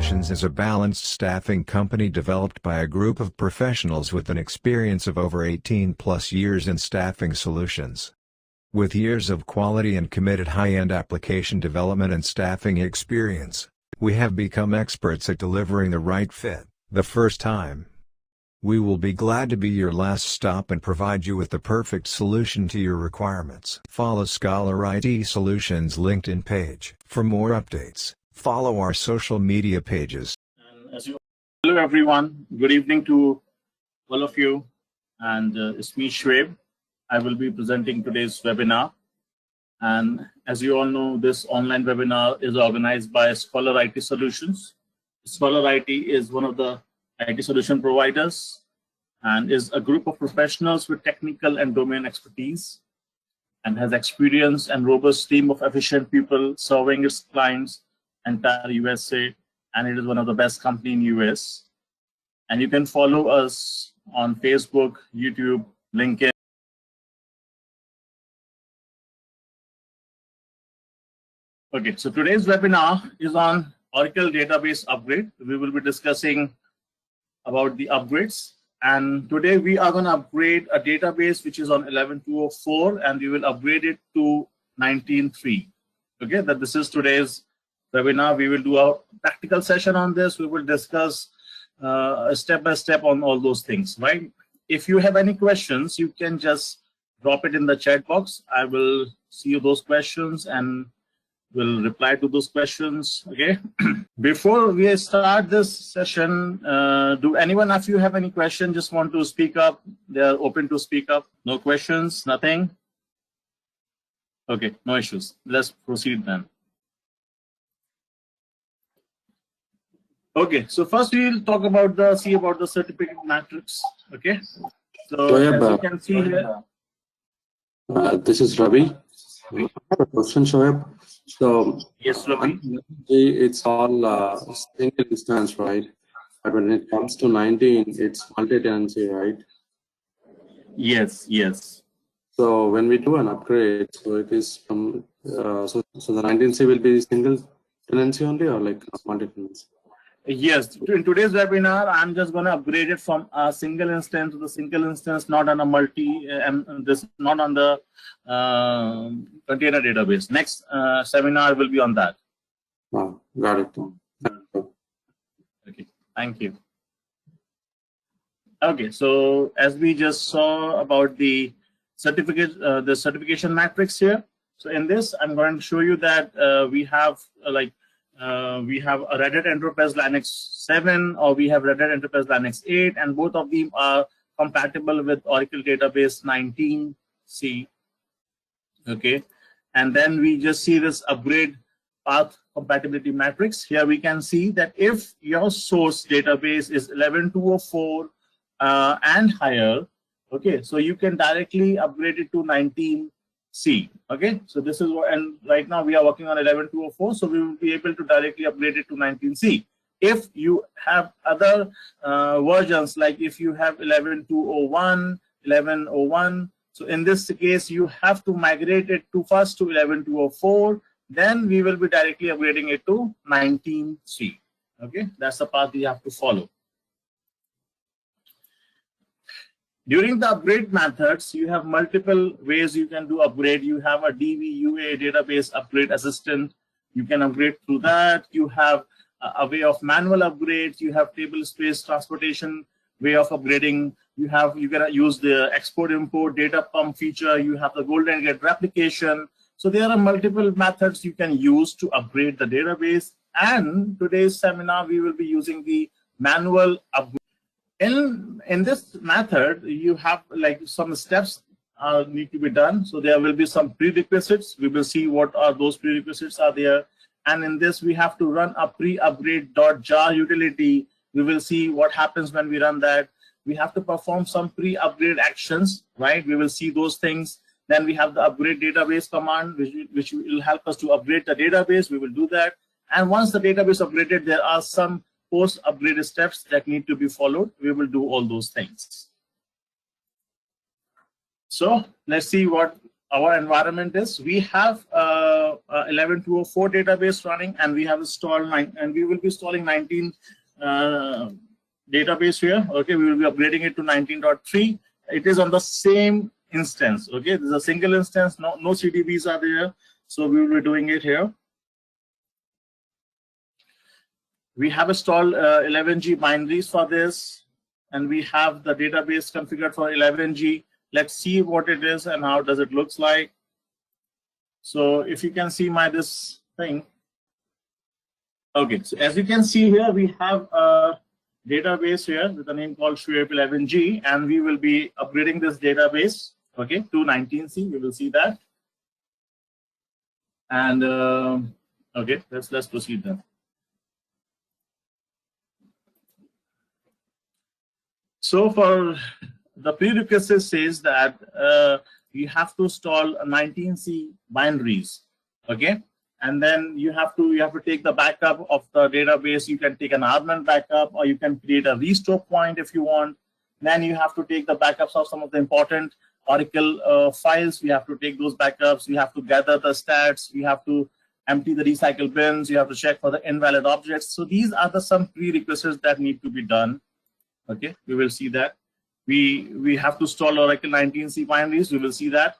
Solutions is a balanced staffing company developed by a group of professionals with an experience of over 18+ years in staffing solutions. With years of quality and committed high-end application development and staffing experience, we have become experts at delivering the right fit, the first time. We will be glad to be your last stop and provide you with the perfect solution to your requirements. Follow Scholar IT Solutions LinkedIn page. For more updates, follow our social media pages. Hello everyone, good evening to all of you, and it's me Shoaib. I will be presenting today's webinar, and as you all know, this online webinar is organized by Scholar IT Solutions. Scholar IT is one of the IT solution providers and is a group of professionals with technical and domain expertise and has experience and robust team of efficient people serving its clients entire USA, and it is one of the best company in US. And you can follow us on Facebook, YouTube, LinkedIn. Okay, so today's webinar is on Oracle database upgrade. We will be discussing about the upgrades, and today we are going to upgrade a database which is on 11.204 and we will upgrade it to 19.3. Okay, that this is today's webinar. We will do a practical session on this. We will discuss step by step on all those things, right? If you have any questions, you can just drop it in the chat box. I will see those questions and will reply to those questions. Okay. Before we start this session, do anyone of you have any question? Just want to speak up? They are open to speak up. No questions, nothing. Okay, no issues. Let's proceed then. Okay, so first we'll talk about the certificate matrix. Okay, so as you can see here, this is Ravi. I have a question, Shoaib. So yes, Ravi. It's all single instance, right? But when it comes to 19, it's multi-tenancy, right? Yes, yes. So when we do an upgrade, so it is from so the 19C will be single tenancy only, or like multi-tenancy? Yes, in today's webinar, I'm just going to upgrade it from a single instance to the single instance, not on a not on the container database. Next seminar will be on that. Oh, got it. Okay, thank you. Okay, so as we just saw about the certification matrix here. So in this, I'm going to show you that we have we have a Red Hat Enterprise Linux 7 or we have Red Hat Enterprise Linux 8, and both of them are compatible with Oracle Database 19C. Okay, and then we just see this upgrade path compatibility matrix. Here we can see that if your source database is 11.204 and higher, okay, so you can directly upgrade it to 19C. Okay, so this is what, and right now we are working on 11.204, so we will be able to directly upgrade it to 19C. If you have other versions, like if you have 11.201, 11.01, so in this case you have to migrate it to first to 11.204, then we will be directly upgrading it to 19C. Okay, that's the path you have to follow. During the upgrade methods, you have multiple ways you can do upgrade. You have a DVUA database upgrade assistant. You can upgrade through that. You have a way of manual upgrades. You have table space transportation way of upgrading. You can use the export import data pump feature. You have the golden gate replication. So there are multiple methods you can use to upgrade the database. And today's seminar, we will be using the manual upgrade. In this method, you have like some steps need to be done. So there will be some prerequisites. We will see what are those prerequisites are there. And in this, we have to run a pre-upgrade.jar utility. We will see what happens when we run that. We have to perform some pre-upgrade actions, right? We will see those things. Then we have the upgrade database command, which will help us to upgrade the database. We will do that. And once the database upgraded, there are some post-upgrade steps that need to be followed. We will do all those things. So let's see what our environment is, we have 11204 database running, and we have installed and we will be installing 19 database here. Okay, we will be upgrading it to 19.3. It is on the same instance. Okay, this is a single instance. No CDBs are there, so we will be doing it here. We have installed 11G binaries for this, and we have the database configured for 11G. Let's see what it is and how does it looks like. So if you can see this thing. Okay, so as you can see here, we have a database here with a name called SHUAIB 11G, and we will be upgrading this database, okay, to 19C. We will see that. And okay, let's proceed then. So for the prerequisite says that you have to install 19C binaries, okay, and then you have to take the backup of the database. You can take an armament backup, or you can create a restore point if you want. Then you have to take the backups of some of the important Oracle files. We have to take those backups. We have to gather the stats. We have to empty the recycle bins. You have to check for the invalid objects. So these are some prerequisites that need to be done. Okay, we will see that. We have to install Oracle 19C binaries. We will see that.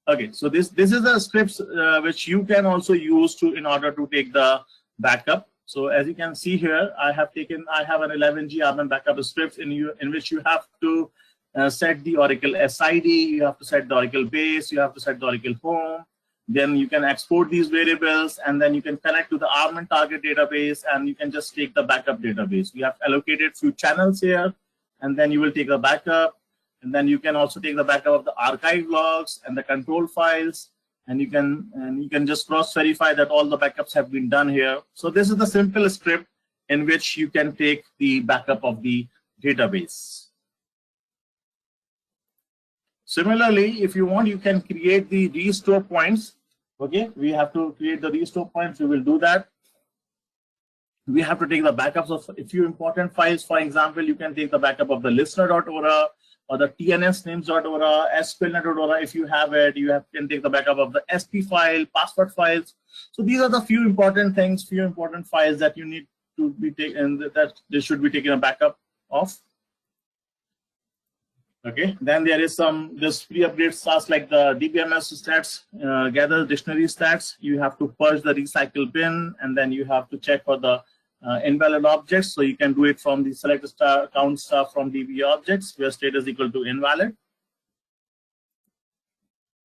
Okay, so this is a scripts which you can also use in order to take the backup. So as you can see here, I have an 11G armament backup script in which you have to set the Oracle SID. You have to set the Oracle base. You have to set the Oracle home. Then you can export these variables, and then you can connect to the armament target database, and you can just take the backup database. We have allocated few channels here, and then you will take the backup, and then you can also take the backup of the archive logs and the control files, and you can just cross-verify that all the backups have been done here. So this is the simple script in which you can take the backup of the database. Similarly, if you want, you can create the restore points. Okay, we have to create the restore points. We will do that. We have to take the backups of a few important files. For example, you can take the backup of the listener.ora or the tnsnames.ora, sqlnet.ora. If you have it, can take the backup of the SP file, password files. So these are the few important things, few important files that you need to be taken, that they should be taken a backup of. Okay, then there is this pre-upgrade stuff like the DBMS stats, gather dictionary stats. You have to purge the recycle bin, and then you have to check for the invalid objects. So you can do it from the select count stuff from DB objects where state is equal to invalid.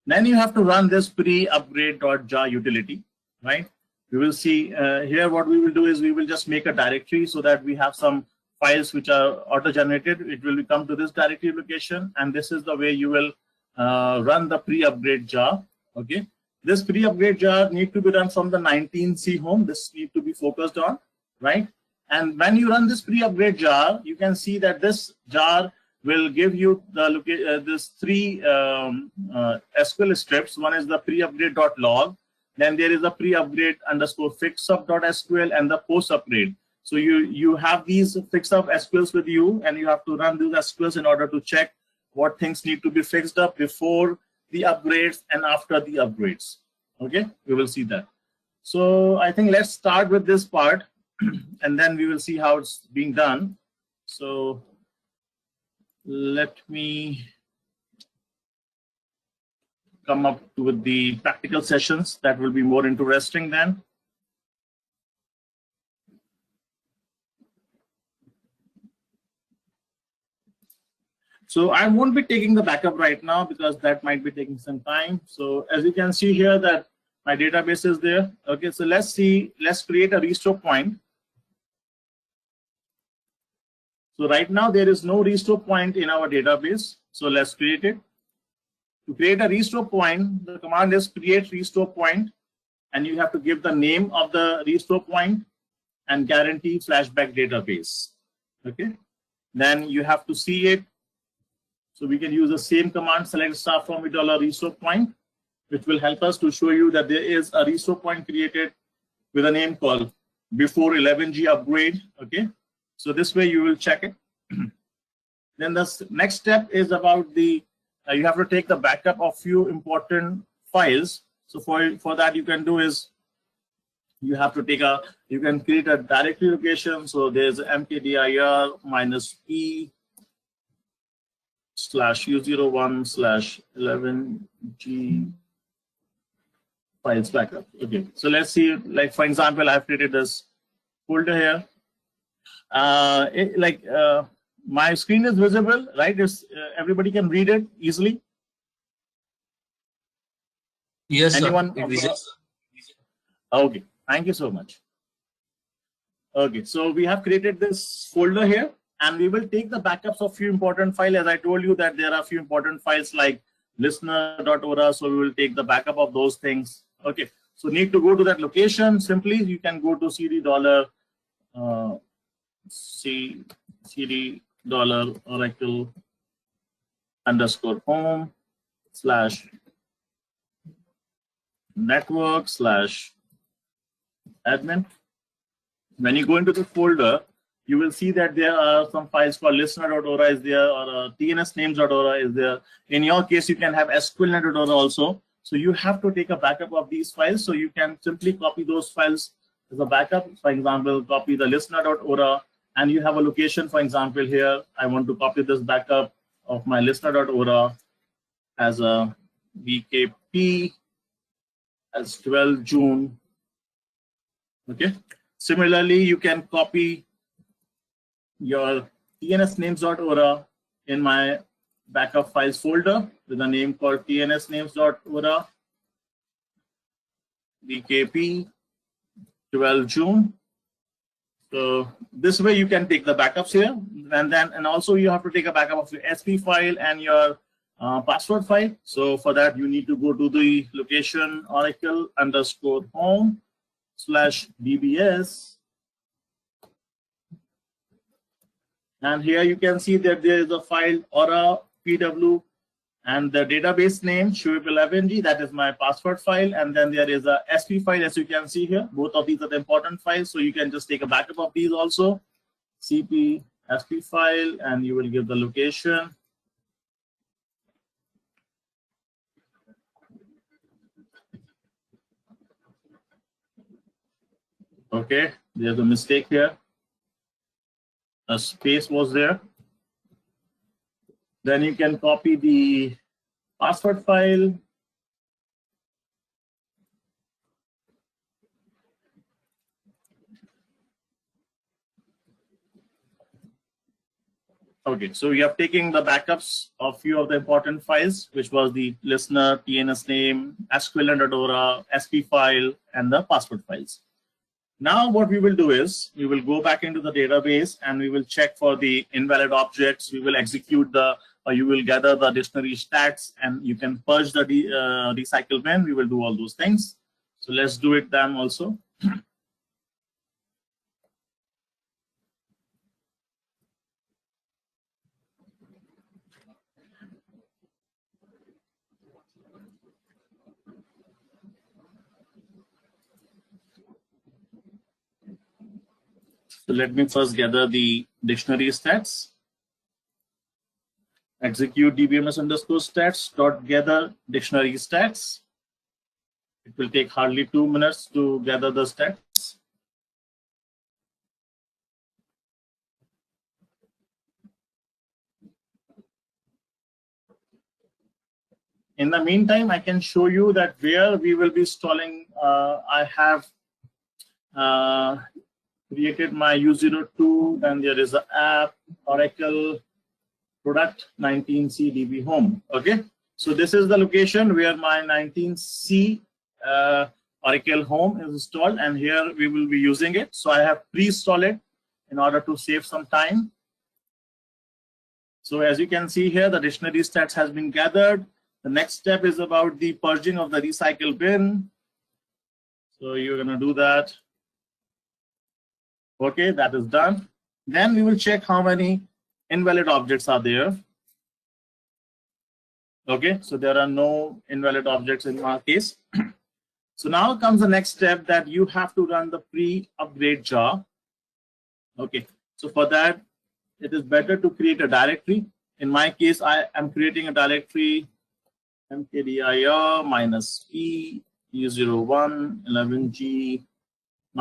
Then you have to run this pre-upgrade.jar utility, right? We will see here what we will do is we will just make a directory so that we have some files which are auto-generated. It will come to this directory location, and this is the way you will run the pre-upgrade jar. Okay, this pre-upgrade jar need to be run from the 19C home. This need to be focused on, right? And when you run this pre-upgrade jar, you can see that this jar will give you the this three SQL scripts. One is the pre-upgrade.log, then there is the pre-upgrade_fixup.sql and the post-upgrade. So you have these fix-up SQLs with you, and you have to run these SQLs in order to check what things need to be fixed up before the upgrades and after the upgrades. Okay, we will see that. So I think let's start with this part, and then we will see how it's being done. So let me come up with the practical sessions that will be more interesting then. So I won't be taking the backup right now because that might be taking some time. So as you can see here that my database is there. Okay, so let's create a restore point. So right now there is no restore point in our database. So let's create it. To create a restore point, the command is create restore point, and you have to give the name of the restore point and guarantee flashback database. Okay, then you have to see it. So we can use the same command, select star from it restore point, which will help us to show you that there is a restore point created with a name called before 11G upgrade. Okay, so this way you will check it. Then the next step is about the you have to take the backup of few important files. So for that, you can do is you have to take you can create a directory location. So there's mkdir -p/u01/11g files backup. Okay, so let's see, like for example, I've created this folder here. My screen is visible, right? Everybody can read it easily. Yes, anyone? sir. Okay, thank you so much. Okay, so we have created this folder here, and we will take the backups of few important files. As I told you that there are few important files like listener.ora, so we will take the backup of those things. Okay, so need to go to that location. Simply, you can go to cd$oracle_network/admin. When you go into the folder, you will see that there are some files called listener.ora is there, or tnsnames.ora is there. In your case, you can have sqlnet.ora also. So you have to take a backup of these files. So you can simply copy those files as a backup. For example, copy the listener.ora, and you have a location. For example, here I want to copy this backup of my listener.ora as a VKP as 12 June. Okay. Similarly, you can copy your tnsnames.ora in my backup files folder with a name called tnsnames.ora VKP 12 June. So this way you can take the backups here, and also you have to take a backup of your SP file and your password file. So for that, you need to go to the location oracle_home/dbs, and here you can see that there is a file ora pw, and the database name Shuib11g, that is my password file, and then there is a SP file, as you can see here. Both of these are the important files, so you can just take a backup of these also. CP SP file, and you will give the location. Okay, there's a mistake here. A space was there. Then you can copy the password file. Okay, so we are taking the backups of few of the important files, which was the listener, TNS name, sqlnet.ora, SP file, and the password files. Now what we will do is, we will go back into the database and we will check for the invalid objects. We will execute you will gather the dictionary stats, and you can purge the recycle bin. We will do all those things. So let's do it then also. So let me first gather the dictionary stats. Execute dbms_stats.gather dictionary stats. It will take hardly 2 minutes to gather the stats. In the meantime, I can show you that where we will be installing. I have created my U02, and there is an app, Oracle product 19C DB home. Okay, so this is the location where my 19C Oracle home is installed, and here we will be using it. So I have pre-installed it in order to save some time. So as you can see here, the dictionary stats has been gathered. The next step is about the purging of the recycle bin. So you're going to do that. Okay, that is done. Then we will check how many invalid objects are there. Okay, so there are no invalid objects in our case. So now comes the next step, that you have to run the pre-upgrade job. Okay, so for that, it is better to create a directory in my case, I am creating a directory mkdir -p u01 11g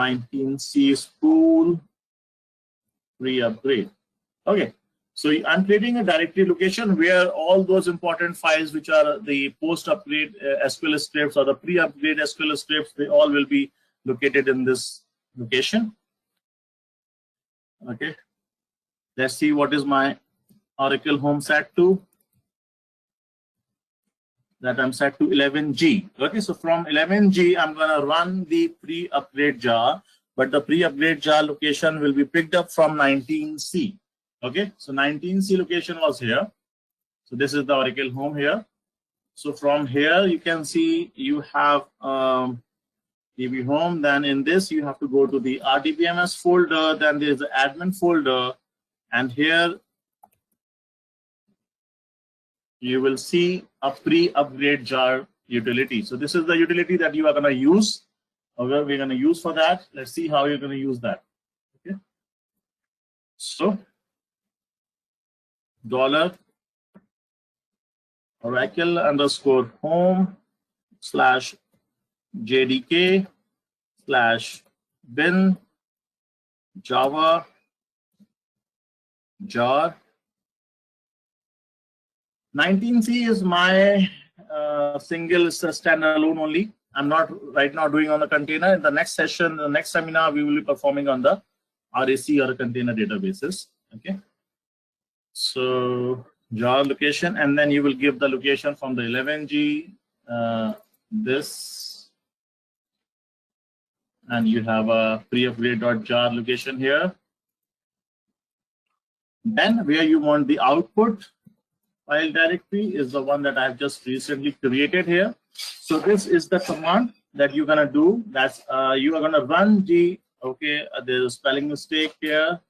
19c spool pre-upgrade. Okay, so I'm creating a directory location where all those important files, which are the post-upgrade SQL scripts or the pre-upgrade SQL scripts, they all will be located in this location. Okay, let's see what is my Oracle home set to. That I'm set to 11G. Okay, so from 11G, I'm going to run the pre-upgrade jar, but the pre-upgrade jar location will be picked up from 19C. Okay, so 19C location was here. So this is the Oracle home here. So from here, you can see you have DB home. Then in this, you have to go to the RDBMS folder. Then there's the admin folder. And here, you will see a pre-upgrade jar utility. So this is the utility that you are going to use. Okay, we're going to use for that. Let's see how you're going to use that. Okay. So $Oracle underscore home /JDK /bin Java jar. 19C is my single standalone only. I'm not right now doing on the container. In the next session, the next seminar, we will be performing on the RAC or container databases. Okay. So jar location, and then you will give the location from the 11G, this, and you have a pre-upgrade.jar location here. Then where you want the output file directory is the one that I've just recently created here. So this is the command that you're gonna do. That's you are gonna run the, okay, there's a spelling mistake here.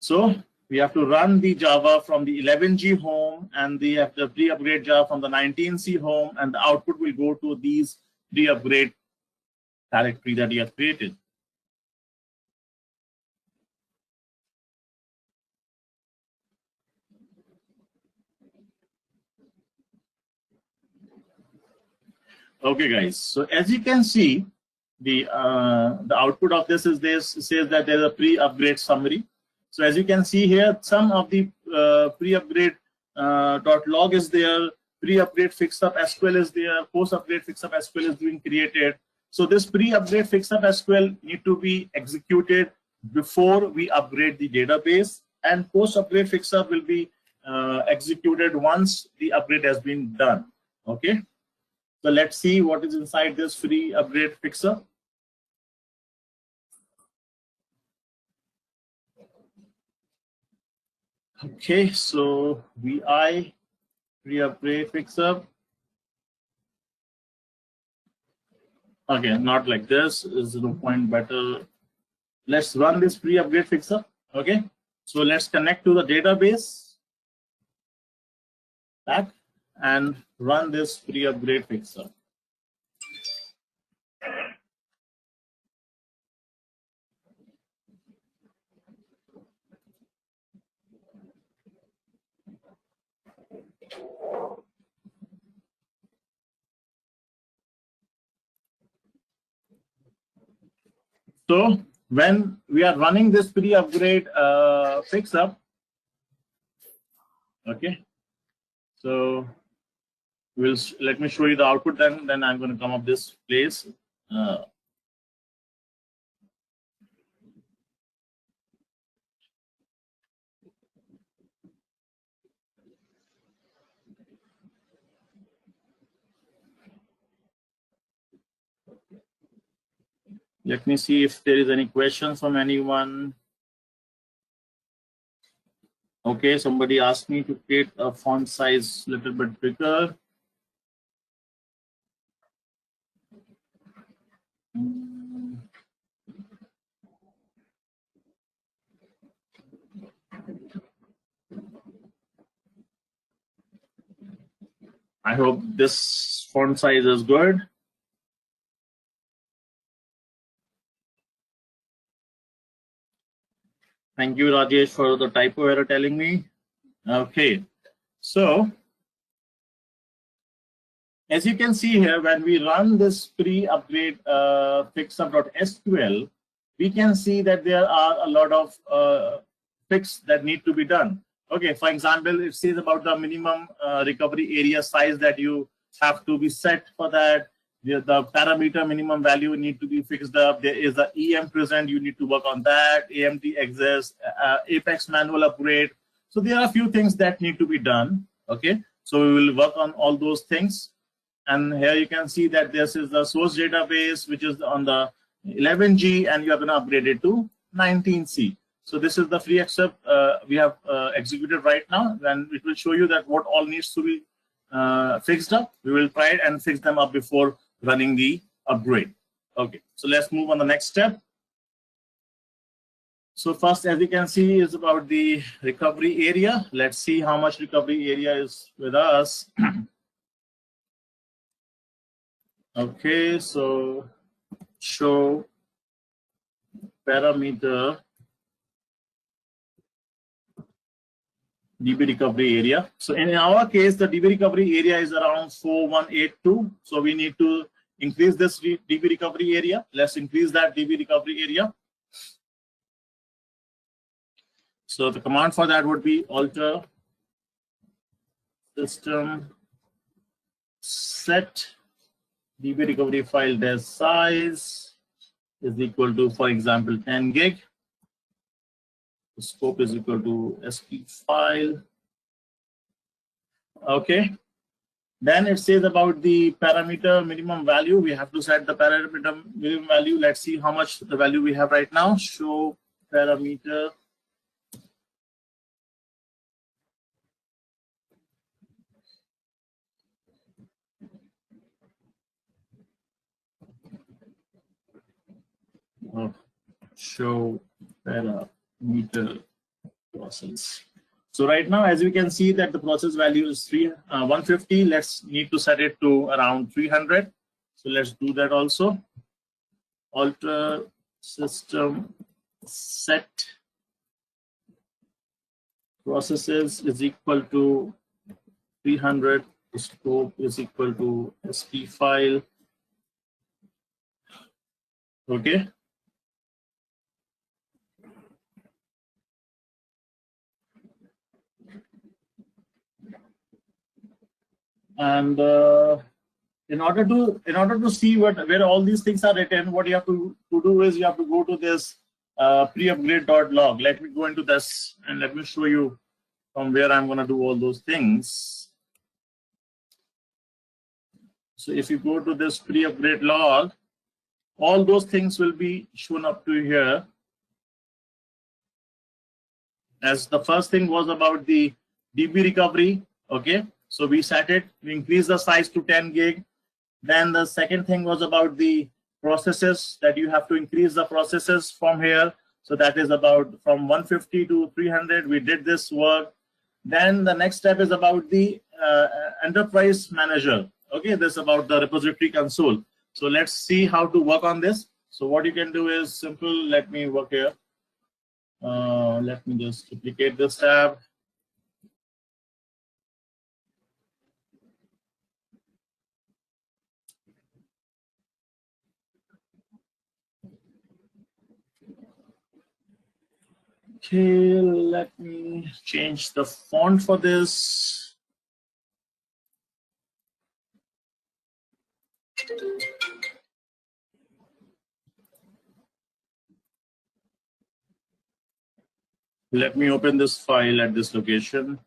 So we have to run the Java from the 11G home, and the pre-upgrade Java from the 19C home, and the output will go to these pre-upgrade directory that you have created. Okay, guys. So as you can see, the output of this is this. It says that there's a pre-upgrade summary. So as you can see here, some of the pre-upgrade .log is there. Pre-upgrade fixup SQL is there. Post-upgrade fixup SQL is being created. So this pre-upgrade fixup SQL need to be executed before we upgrade the database, and post-upgrade fixup will be executed once the upgrade has been done. Okay. So let's see what is inside this free upgrade fixer. Okay, so VI pre-upgrade fixer. Okay, not like this. Is no point better. Let's run this pre-upgrade fixer. Okay, so let's connect to the database back and run this pre-upgrade fixer. So when we are running this pre-upgrade fixup, okay, so let me show you the output. Then I'm going to come up this place. Let me see if there is any questions from anyone. Okay, somebody asked me to create a font size a little bit bigger. I hope this font size is good. Thank you, Rajesh, for the typo error telling me. Okay, so as you can see here, when we run this pre-upgrade fixup.sql, we can see that there are a lot of fix that need to be done. Okay, for example, it says about the minimum recovery area size that you have to be set for that. The parameter minimum value need to be fixed up. There is a EM present, you need to work on that. AMT exists, Apex manual upgrade. So there are a few things that need to be done. Okay, so we will work on all those things. And here you can see that this is the source database, which is on the 11G, and you are going to upgrade it to 19C. So this is the free accept we have executed right now, and it will show you that what all needs to be fixed up. We will try it and fix them up before running the upgrade. Okay, so let's move on the next step. So first, as you can see, is about the recovery area. Let's see how much recovery area is with us. Okay, so show parameter DB recovery area. So in our case, the DB recovery area is around 4182. So we need to increase this DB recovery area. Let's increase that DB recovery area. So the command for that would be alter system set DB recovery file dash size is equal to, for example, 10 gig. The scope is equal to SP file. Okay. Then it says about the parameter minimum value. We have to set the parameter minimum value. Let's see how much the value we have right now. Show parameter show parameter process. So right now, as we can see that the process value is 150. Let's need to set it to around 300. So let's do that also. Alter system set processes is equal to 300. The scope is equal to SP file. Okay. And in order to see where all these things are written, what you have to do is you have to go to this pre-upgrade.log. Let me go into this and let me show you from where I'm going to do all those things. So if you go to this pre-upgrade log, all those things will be shown up to here. As the first thing was about the DB recovery. Okay. So we set it, we increase the size to 10 gig. Then the second thing was about the processes, that you have to increase the processes from here. So that is about from 150 to 300. We did this work. Then the next step is about the enterprise manager. Okay, this is about the repository console. So let's see how to work on this. So what you can do is simple. Let me work here. Let me just duplicate this tab. Okay, let me change the font for this. Let me open this file at this location.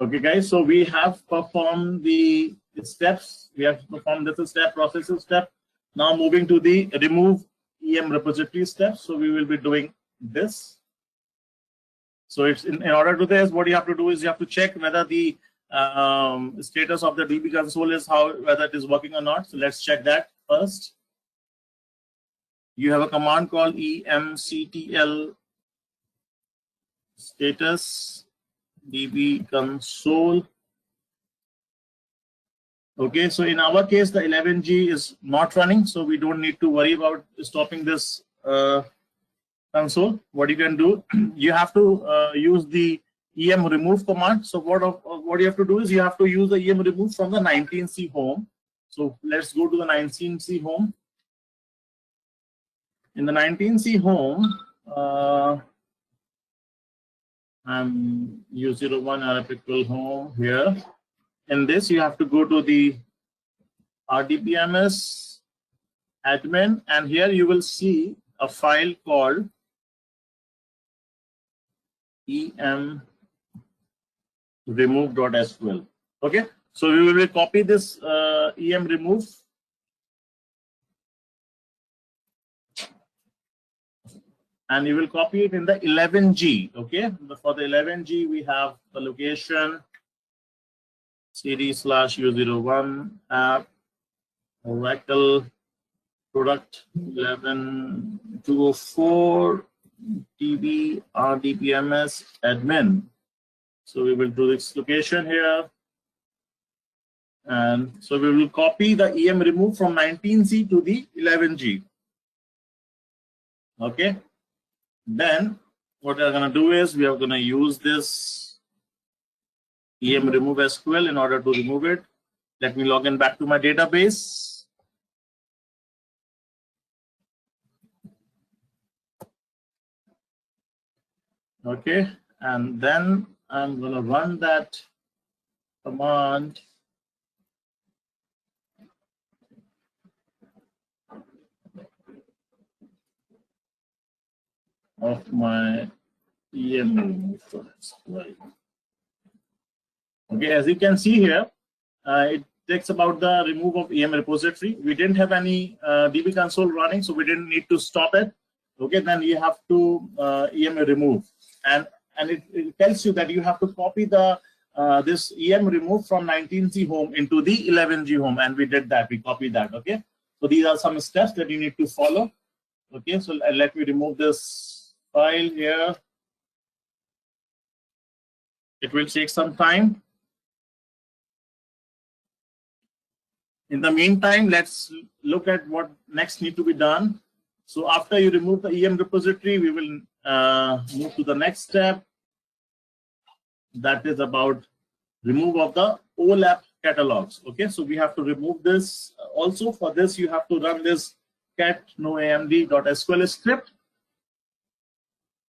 Okay, guys, so we have performed the steps. We have performed this step, processes step. Now moving to the remove EM repository step. So we will be doing this. So it's in order to this, what you have to do is you have to check whether the status of the DB console is whether it is working or not. So let's check that first. You have a command called emctl status DB console. Okay, so in our case, the 11G is not running, so we don't need to worry about stopping this console. What you can do, you have to use the EM remove command. So what you have to do is you have to use the EM remove from the 19C home. So let's go to the 19C home. In the 19C home, I'm U01 hierarchical home here. In this, you have to go to the RDBMS admin, and here you will see a file called emremove.sql. Okay, so we will copy this emremove, and you will copy it in the 11G. Okay, for the 11G, we have the location cd/u01 app Oracle product 11204 DB RDBMS admin. So we will do this location here, and so we will copy the EM remove from 19C to the 11G. Okay, then what we are going to do is we are going to use this EM remove SQL in order to remove it. Let me log in back to my database. Okay, and then I'm going to run that command. Of my EM remove. Okay, as you can see here, it takes about the remove of EM repository. We didn't have any DB console running, so we didn't need to stop it. Okay, then you have to EM remove, and it tells you that you have to copy the this EM remove from 19C home into the 11G home, and we did that. We copied that. Okay, so these are some steps that you need to follow. Okay, so let me remove this file here. It will take some time. In the meantime, let's look at what next need to be done. So after you remove the EM repository, we will move to the next step. That is about remove of the OLAP catalogs. Okay, so we have to remove this. Also, for this, you have to run this cat noamd.sql script.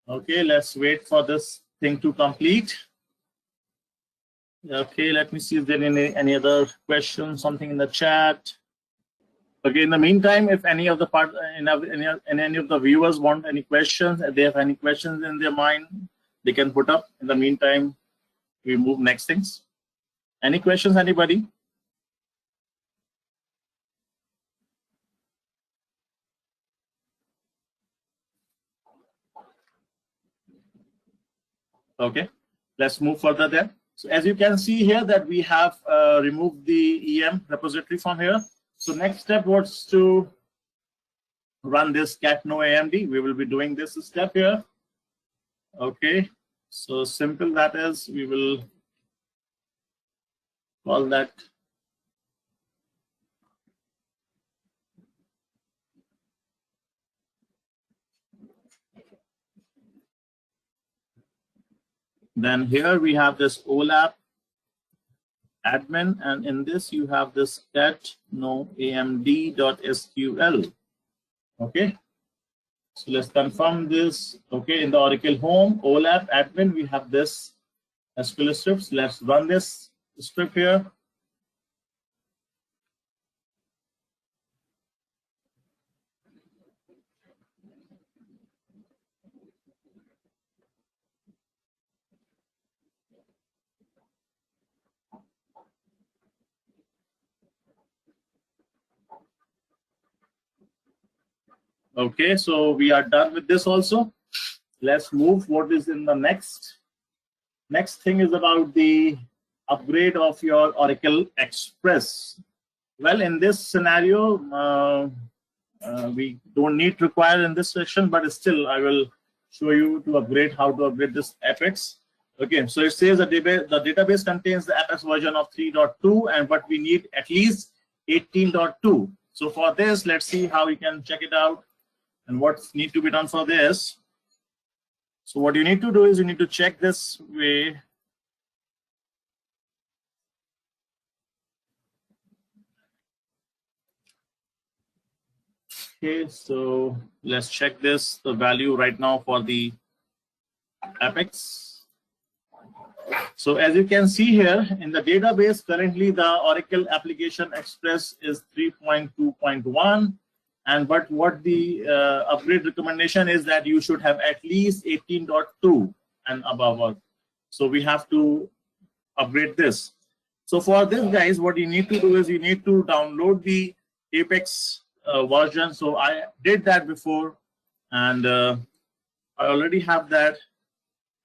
Okay, let's wait for this thing to complete. Okay, let me see if there are any other questions, something in the chat. Okay, in the meantime, if any of the any of the viewers want any questions, if they have any questions in their mind, they can put up. In the meantime, we move next things. Any questions, anybody? Okay, let's move further there. So as you can see here that we have removed the EM repository from here. So next step was to run this cat noamd. We will be doing this step here. Okay, so simple that is, we will call that then here we have this OLAP admin, and in this you have this cat noamd.sql. Okay, so let's confirm this. Okay, in the Oracle home OLAP admin, we have this SQL scripts. Let's run this script here. Okay, so we are done with this also. Let's move what is in the next. Next thing is about the upgrade of your Oracle Express. Well, in this scenario, we don't need require in this section, but still I will show you to upgrade how to upgrade this Apex. Okay, so it says the database contains the Apex version of 3.2, but we need at least 18.2. So for this, let's see how we can check it out and what needs to be done for this. So what you need to do is you need to check this way. Okay, so let's check this, the value right now for the Apex. So as you can see here in the database, currently the Oracle Application Express is 3.2.1, but what the upgrade recommendation is that you should have at least 18.2 and above. So we have to upgrade this. So for this, guys, what you need to do is you need to download the Apex version. So I did that before, and I already have that.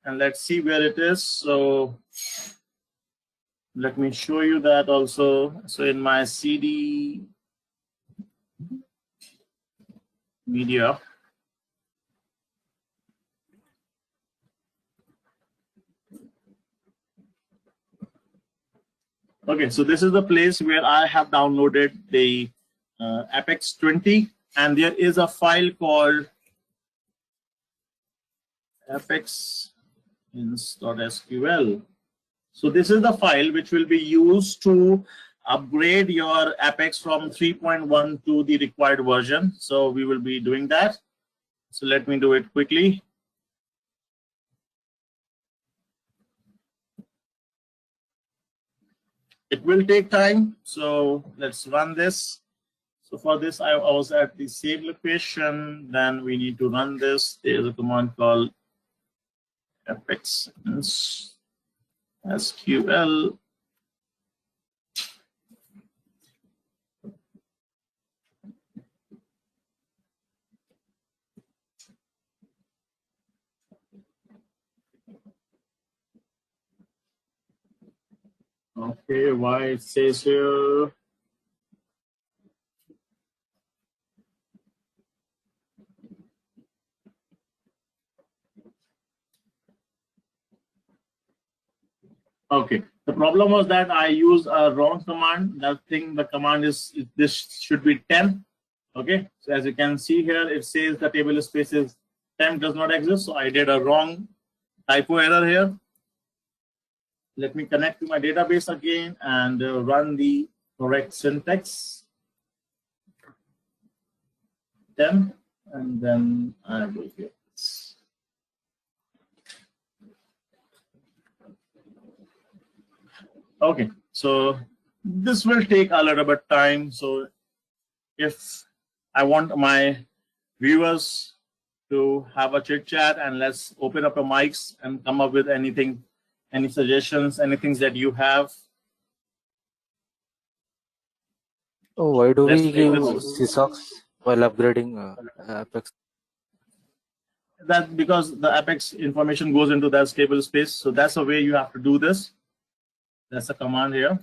And let's see where it is. So let me show you that also. So in my CD media, okay, so this is the place where I have downloaded the Apex 20, and there is a file called apex.sql. So this is the file which will be used to upgrade your Apex from 3.1 to the required version. So we will be doing that. So let me do it quickly. It will take time, so let's run this. So for this, I was at the same location. Then we need to run this. There is a command called apex.sql. Okay, why it says here? Okay, the problem was that I used a wrong command. That thing, the command is, this should be 10. Okay, so as you can see here, it says the table spaces temp does not exist. So I did a wrong typo error here. Let me connect to my database again and run the correct syntax. Temp, and then I will get this. Okay, so this will take a little bit time. So if I want my viewers to have a chit chat, and let's open up your mics and come up with anything, any suggestions, anything that you have. Oh, why do we give sysocks while upgrading Apex? That because the Apex information goes into that stable space. So that's the way you have to do this. That's a command here.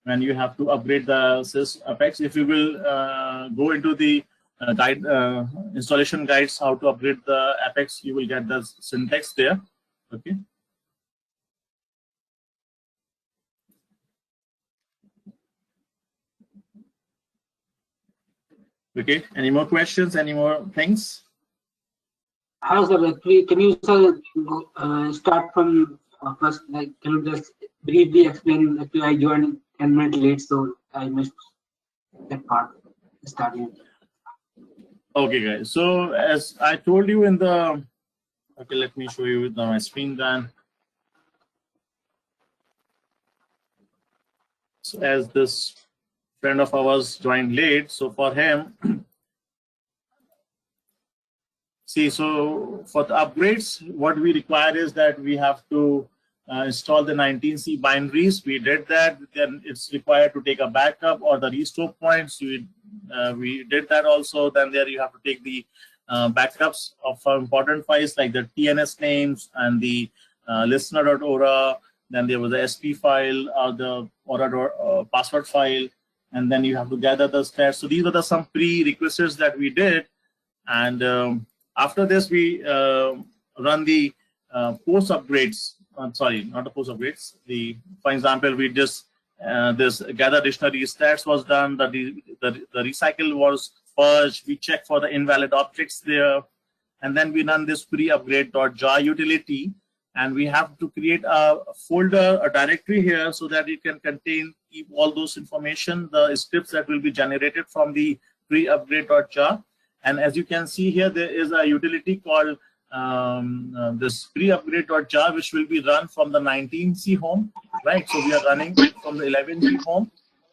And you have to upgrade the sys Apex. If you will go into the guide installation guides how to upgrade the Apex, you will get the syntax there. Okay. Okay. Any more questions? Any more things? Hello, sir. Can you start from first? Like, can you just briefly explain? Actually, I joined 10 minutes late, so I missed that part starting. Okay, guys. So as I told you in the, okay, let me show you with my screen then. So as this friend of ours joined late, so for him, see, so for the upgrades, what we require is that we have to install the 19C binaries. We did that. Then it's required to take a backup or the restore points. We did that also. Then there you have to take the backups of important files like the TNS names and the listener.ora. Then there was the SP file or the Aura password file. And then you have to gather the stats. So these are some prerequisites that we did. And after this, we run the post upgrades. sorry, not the post upgrades. For example, we just this gather dictionary stats was done. The recycle was purged. We check for the invalid objects there, and then we run this pre-upgrade.jar utility, and we have to create a folder, a directory here, so that it can keep all those information, the scripts that will be generated from the pre-upgrade.jar. And as you can see here, there is a utility called this pre-upgrade.jar, which will be run from the 19C home, right? So we are running from the 11G home,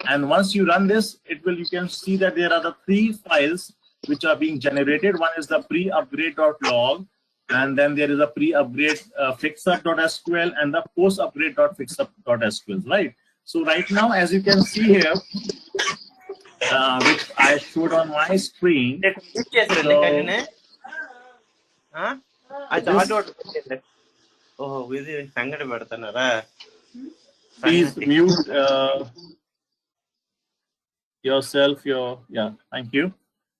and once you run this, you can see that there are the 3 files which are being generated. One is the pre-upgrade.log, and then there is a pre-upgrade fixup.sql and the post-upgrade.fixup.sql, right? So right now, as you can see here, which I showed on my screen. Please mute yourself. Yeah, thank you.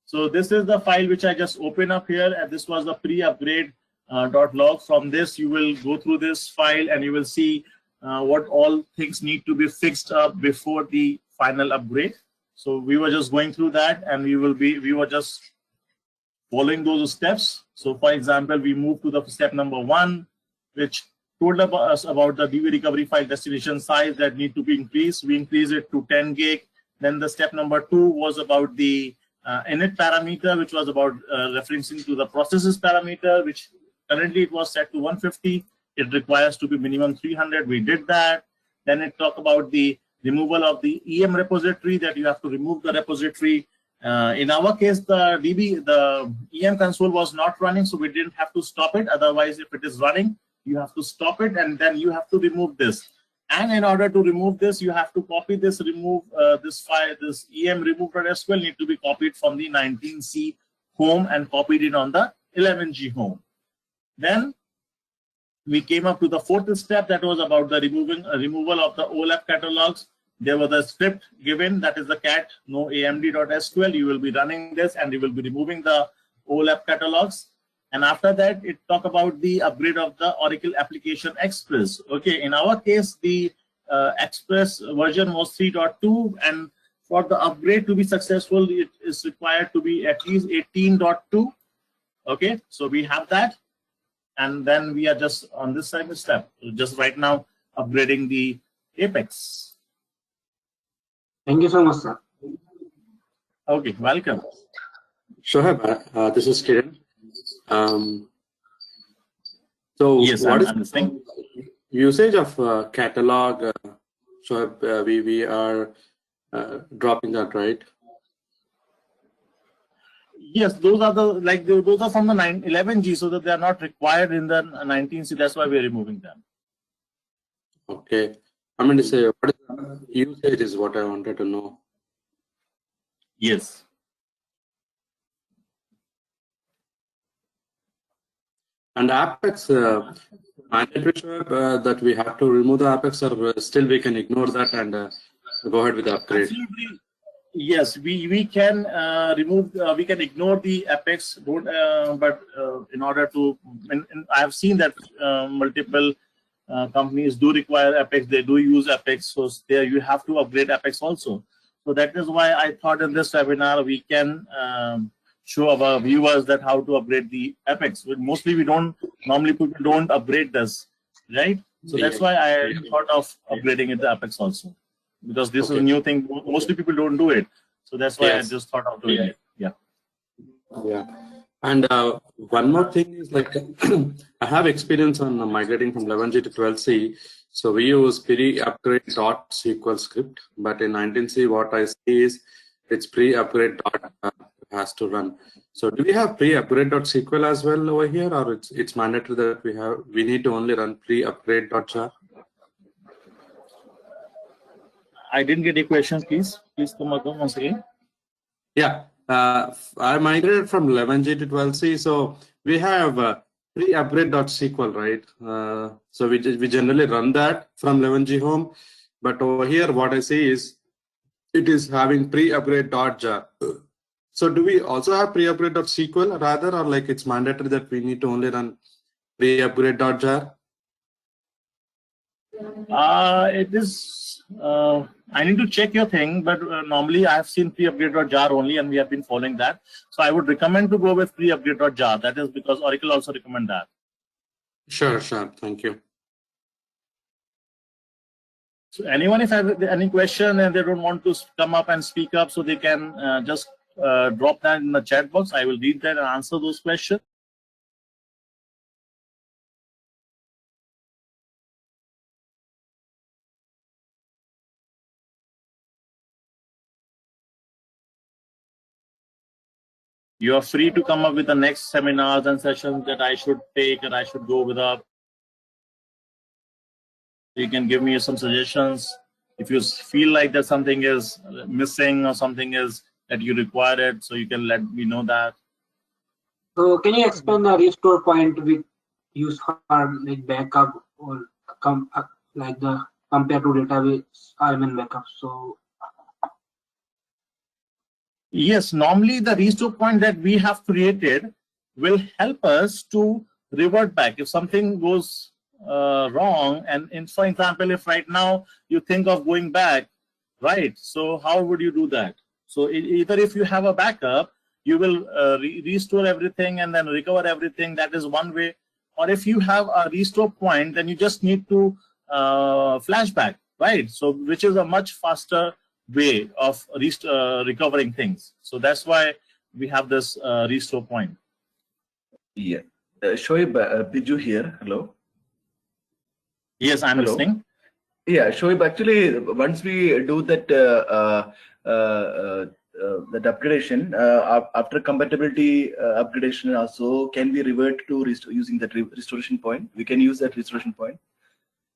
So this is the file which I just opened up here, and this was the pre-upgrade.log. From this, you will go through this file and you will see what all things need to be fixed up before the final upgrade. So we were just going through that, and we were just following those steps. So for example, we moved to the step number 1, which told us about the DB recovery file destination size that need to be increased. We increased it to 10 gig. Then the step number 2 was about the init parameter, which was about referencing to the processes parameter, which currently it was set to 150. It requires to be minimum 300. We did that. Then it talked about the removal of the EM repository, that you have to remove the repository. In our case, the EM console was not running, so we didn't have to stop it. Otherwise, if it is running, you have to stop it, and then you have to remove this. And in order to remove this, you have to copy this, this file, this EM remove.sql need to be copied from the 19C home and copied it on the 11G home. Then we came up to the 4th step, that was about the removal of the OLAP catalogs. There was a script given, that is the cat no amd.sql. You will be running this, and you will be removing the OLAP catalogs. And after that, it talk about the upgrade of the Oracle Application Express. Okay, in our case, the Express version was 3.2, and for the upgrade to be successful, it is required to be at least 18.2. Okay, so we have that, and then we are just on this step, just right now upgrading the Apex. Thank you so much, sir. Okay, welcome. Shoaib, this is Kiran. So yes, what is the usage of catalog? Shoaib, we are dropping that, right? Yes, those are those are from the 11G, so that they are not required in the 19C. That's why we are removing them. Okay, I mean to say, what is the usage is what I wanted to know. Yes. And Apex, mandatory that we have to remove the Apex, or still we can ignore that and go ahead with the upgrade? Absolutely. Yes, we can remove, we can ignore the Apex, but in order to, I have seen that multiple companies do require Apex, they do use Apex, so there you have to upgrade Apex also. So that is why I thought in this webinar we can show our viewers that how to upgrade the Apex. Mostly normally people don't upgrade this, right? So that's why I thought of upgrading it to Apex also, because this is a new thing. Mostly people don't do it, so that's why I just thought of doing it. Yeah. Yeah. And one more thing is, like, I have experience on migrating from 11G to 12C. So we use pre-upgrade.SQL script, but in 19C, what I see is it's pre-upgrade has to run. So do we have pre-upgrade.SQL as well over here, or it's mandatory that we need to only run pre-upgrade.jar? I didn't get your question, please. Please come again once again. Yeah, I migrated from 11G to 12C, so we have pre-upgrade.SQL, right? So we generally run that from 11G home, but over here what I see is it is having pre-upgrade.jar. So do we also have pre-upgrade.SQL rather, or like it's mandatory that we need to only run pre-upgrade.jar? It is. I need to check your thing, but normally I have seen pre-upgrade.jar only, and we have been following that. So I would recommend to go with pre-upgrade.jar. That is because Oracle also recommend that. Sure, sure. Thank you. So anyone, if have any question and they don't want to come up and speak up, so they can just drop that in the chat box. I will read that and answer those questions. You are free to come up with the next seminars and sessions that I should take and I should go with up. You can give me some suggestions. If you feel like that something is missing or something is that you require it, so you can let me know that. So can you explain the restore point we use for like backup or like the compared to database RMN backup? So yes, normally the restore point that we have created will help us to revert back if something goes wrong. And for example, if right now you think of going back, right? So how would you do that? So either if you have a backup, you will restore everything and then recover everything. That is one way. Or if you have a restore point, then you just need to flashback, right? So which is a much faster way of recovering things. So that's why we have this restore point. Yeah. Shoaib, Biju here. Hello. Yes, I'm Hello. listening. Yeah, Shoaib, actually, once we do that that upgradation, after compatibility upgradation also, can we revert to using that restoration point? We can use that restoration point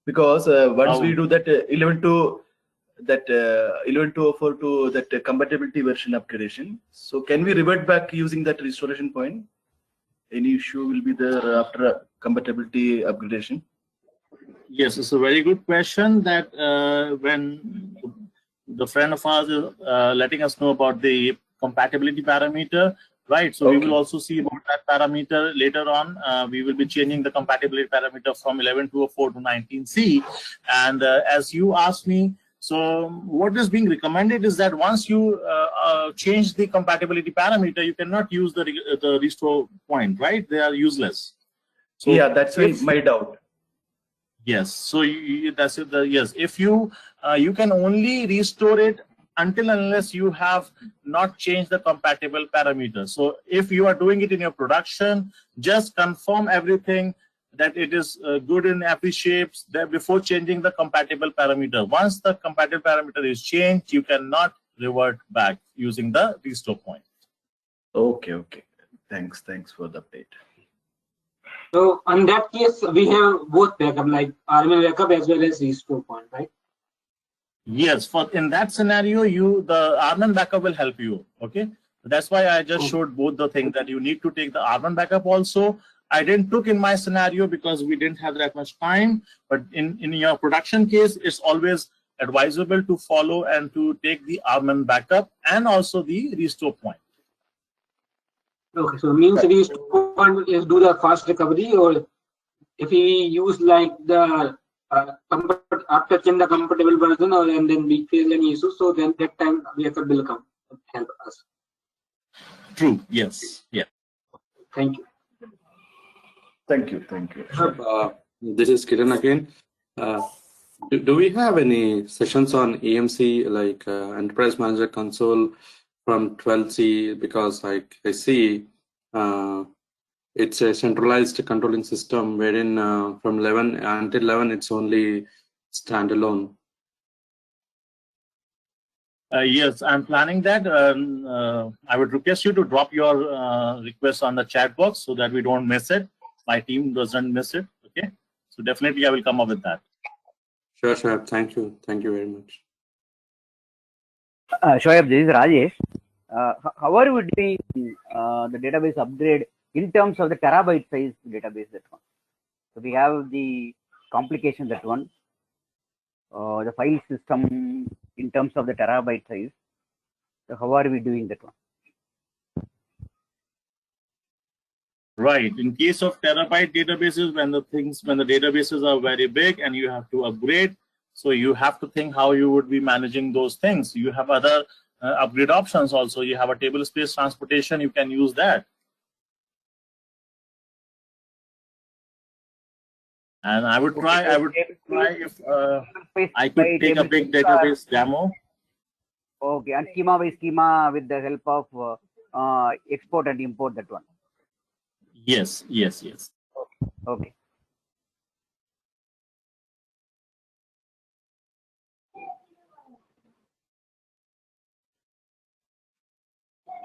because once we do that 11.204 to that compatibility version upgradation, so can we revert back using that restoration point? Any issue will be there after compatibility upgradation? Yes, it's a very good question. That when the friend of ours is letting us know about the compatibility parameter, right? So we will also see about that parameter later on. We will be changing the compatibility parameter from 11.204 to 19C. And as you asked me, so what is being recommended is that once you change the compatibility parameter, you cannot use the restore point, right? They are useless. So yeah, that's my doubt. Yes, so that's it. Yes, if you you can only restore it until unless you have not changed the compatible parameter. So if you are doing it in your production, just confirm everything that it is good in every shapes that before changing the compatible parameter. Once the compatible parameter is changed, you cannot revert back using the restore point. Okay. Thanks for the update. so on that case, we have both backup, like RMN backup as well as restore point, right? Yes, for in that scenario, the RMN backup will help you. Okay, that's why I just showed both the things that you need to take the RMN backup also. I didn't took in my scenario because we didn't have that much time. But in your production case, it's always advisable to follow and to take the RMN backup and also the restore point. Okay, so means restore point is do the fast recovery, or if we use like the after change the compatible version, or and then we face any issue, so then that time backup will come help us. True. Yes. Yeah. Thank you. Thank you. This is Kiran again. Do we have any sessions on EMC like Enterprise Manager Console from 12C? Because I see it's a centralized controlling system wherein from 11 until 11 it's only standalone. Yes, I'm planning that. I would request you to drop your request on the chat box so that we don't miss it. My team doesn't miss it. Okay, so definitely I will come up with that. Sure. Thank you very much. Shoaib, this is Rajesh. How are we doing the database upgrade in terms of the terabyte size database? That one. So we have the complication that one. The file system in terms of the terabyte size. So how are we doing that one? Right. In case of terabyte databases, when the databases are very big and you have to upgrade, so you have to think how you would be managing those things. You have other upgrade options also. You have a table space transportation. You can use that. And I would try if I could take a big database demo. Okay, and schema by schema with the help of export and import, that one. Yes. Okay.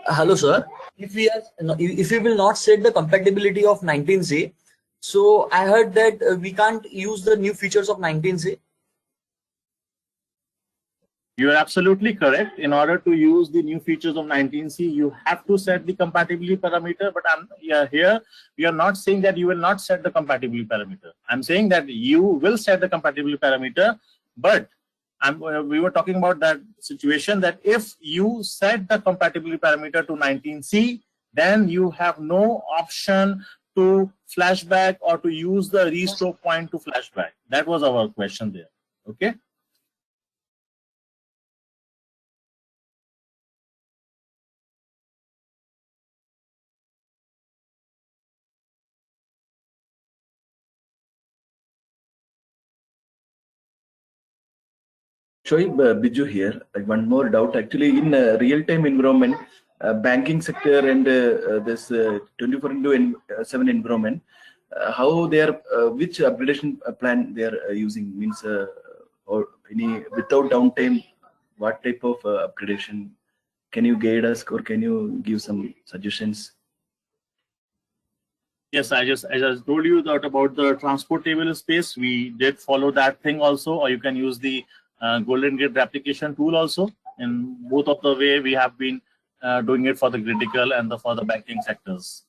Hello, sir. If we will not set the compatibility of 19C, so I heard that we can't use the new features of 19C. You are absolutely correct. In order to use the new features of 19C, you have to set the compatibility parameter. But here we are not saying that you will not set the compatibility parameter. I'm saying that you will set the compatibility parameter, but we were talking about that situation that if you set the compatibility parameter to 19C, then you have no option to flashback or to use the restore point to flashback. That was our question there. Okay. Shoaib, Biju here. One more doubt. Actually, in real-time environment, banking sector and this 24/7 environment, how they are, which upgradation plan they are using, means or any without downtime, what type of upgradation? Can you guide us or can you give some suggestions? Yes, I just told you that about the transport table space. We did follow that thing also, or you can use the Golden Gate replication tool also. In both of the way, we have been doing it for the critical and for the banking sectors.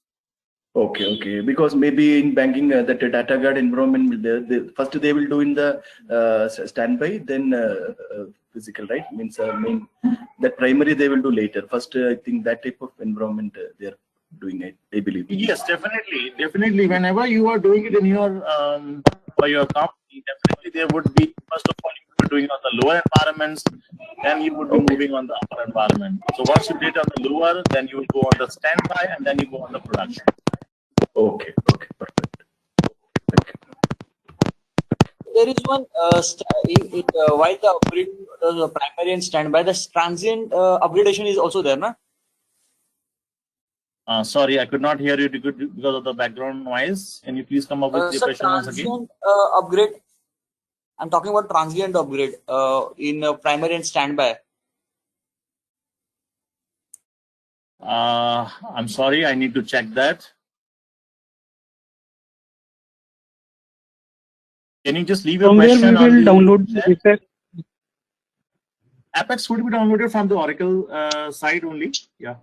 Okay. Because maybe in banking, that data guard environment, first they will do in the standby, then physical, right? Means that primary they will do later. First, I think that type of environment they are doing it, I believe. Yes, definitely. Whenever you are doing it in your for your company, definitely there would be, first of all, you would be doing on the lower environments, then you would be moving on the upper environment. So once you did on the lower, then you will go on the standby, and then you go on the production. Okay, perfect. Thank you. There is one while the upgrade the primary and standby, the transient upgradation is also there, na? Sorry, I could not hear you because of the background noise. Can you please come up with the question once again? Upgrade. I'm talking about transient upgrade in primary and standby. I'm sorry, I need to check that. Can you just leave your question on the download? Apex would be downloaded from the Oracle side only. Yeah.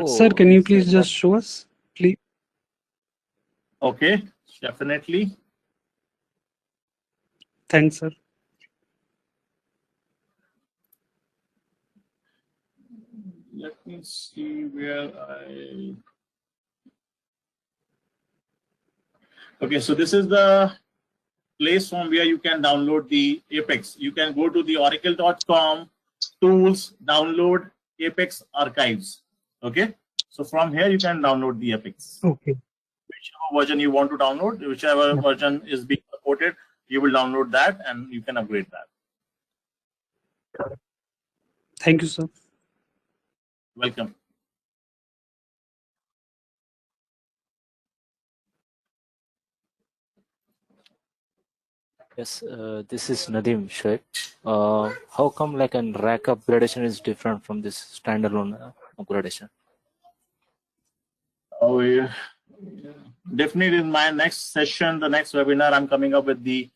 Sir, can you please just show us, please? Okay, definitely. Thanks, sir. Let me see where I... Okay, so this is the place from where you can download the Apex. You can go to the oracle.com, tools, download Apex archives. Okay, so from here you can download the Apex. Okay. Whichever version you want to download, whichever version is being supported, you will download that and you can upgrade that. Thank you, sir. Welcome. Yes, this is Nadim Sheikh. How come like a rack upgradation is different from this standalone upgradation? Oh, yeah. Definitely in my next session, the next webinar, I'm coming up with the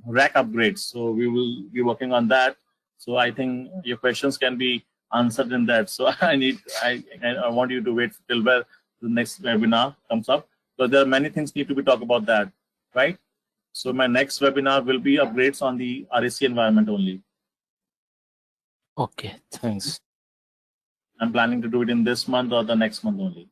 rack upgrades. So we will be working on that. So I think your questions can be answered in that. So I want you to wait till the next webinar comes up. So there are many things need to be talked about that, right? So my next webinar will be upgrades on the RAC environment only. Okay, thanks. I'm planning to do it in this month or the next month only.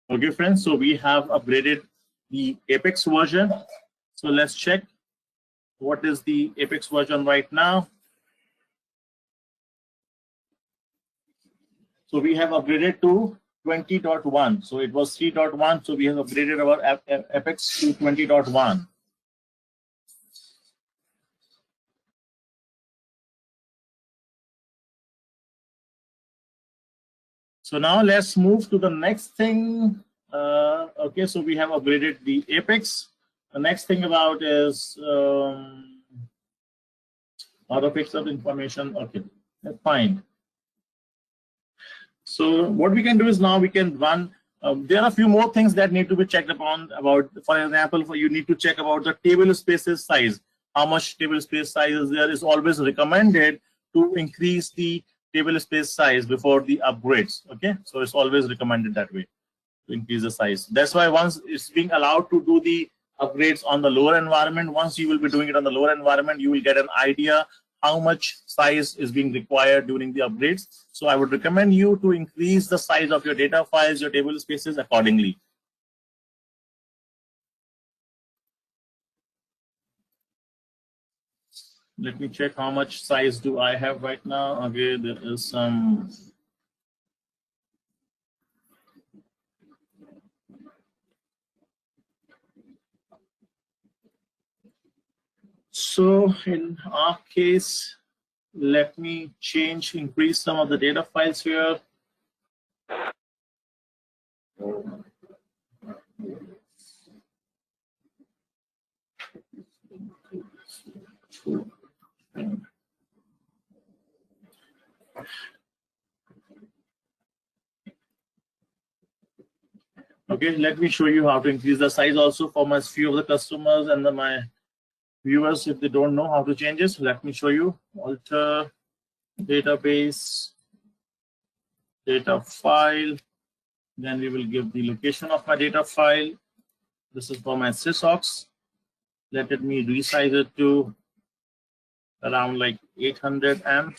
Okay, friends, so we have upgraded the Apex version. So let's check what is the Apex version right now. So we have upgraded to 20.1. So it was 3.1. So we have upgraded our Apex to 20.1. So now let's move to the next thing. Okay, so we have upgraded the Apex. The next thing about is auto fix of information. Okay, that's fine. So what we can do is now we can run. There are a few more things that need to be checked upon. About, for example, you need to check about the table spaces size. How much table space size is there? Is always recommended to increase the table space size before the upgrades. Okay, so it's always recommended that way to increase the size. That's why once it's being allowed to do the upgrades on the lower environment, once you will be doing it on the lower environment, you will get an idea how much size is being required during the upgrades. So I would recommend you to increase the size of your data files, your table spaces accordingly. Let me check how much size do I have right now. Okay, there is some. So in our case, let me increase some of the data files here. Okay, let me show you how to increase the size also for my few of the customers and my viewers. If they don't know how to change this, let me show you. Alter database, data file. Then we will give the location of my data file. This is for my sysocs. Let me resize it to around like 800 M.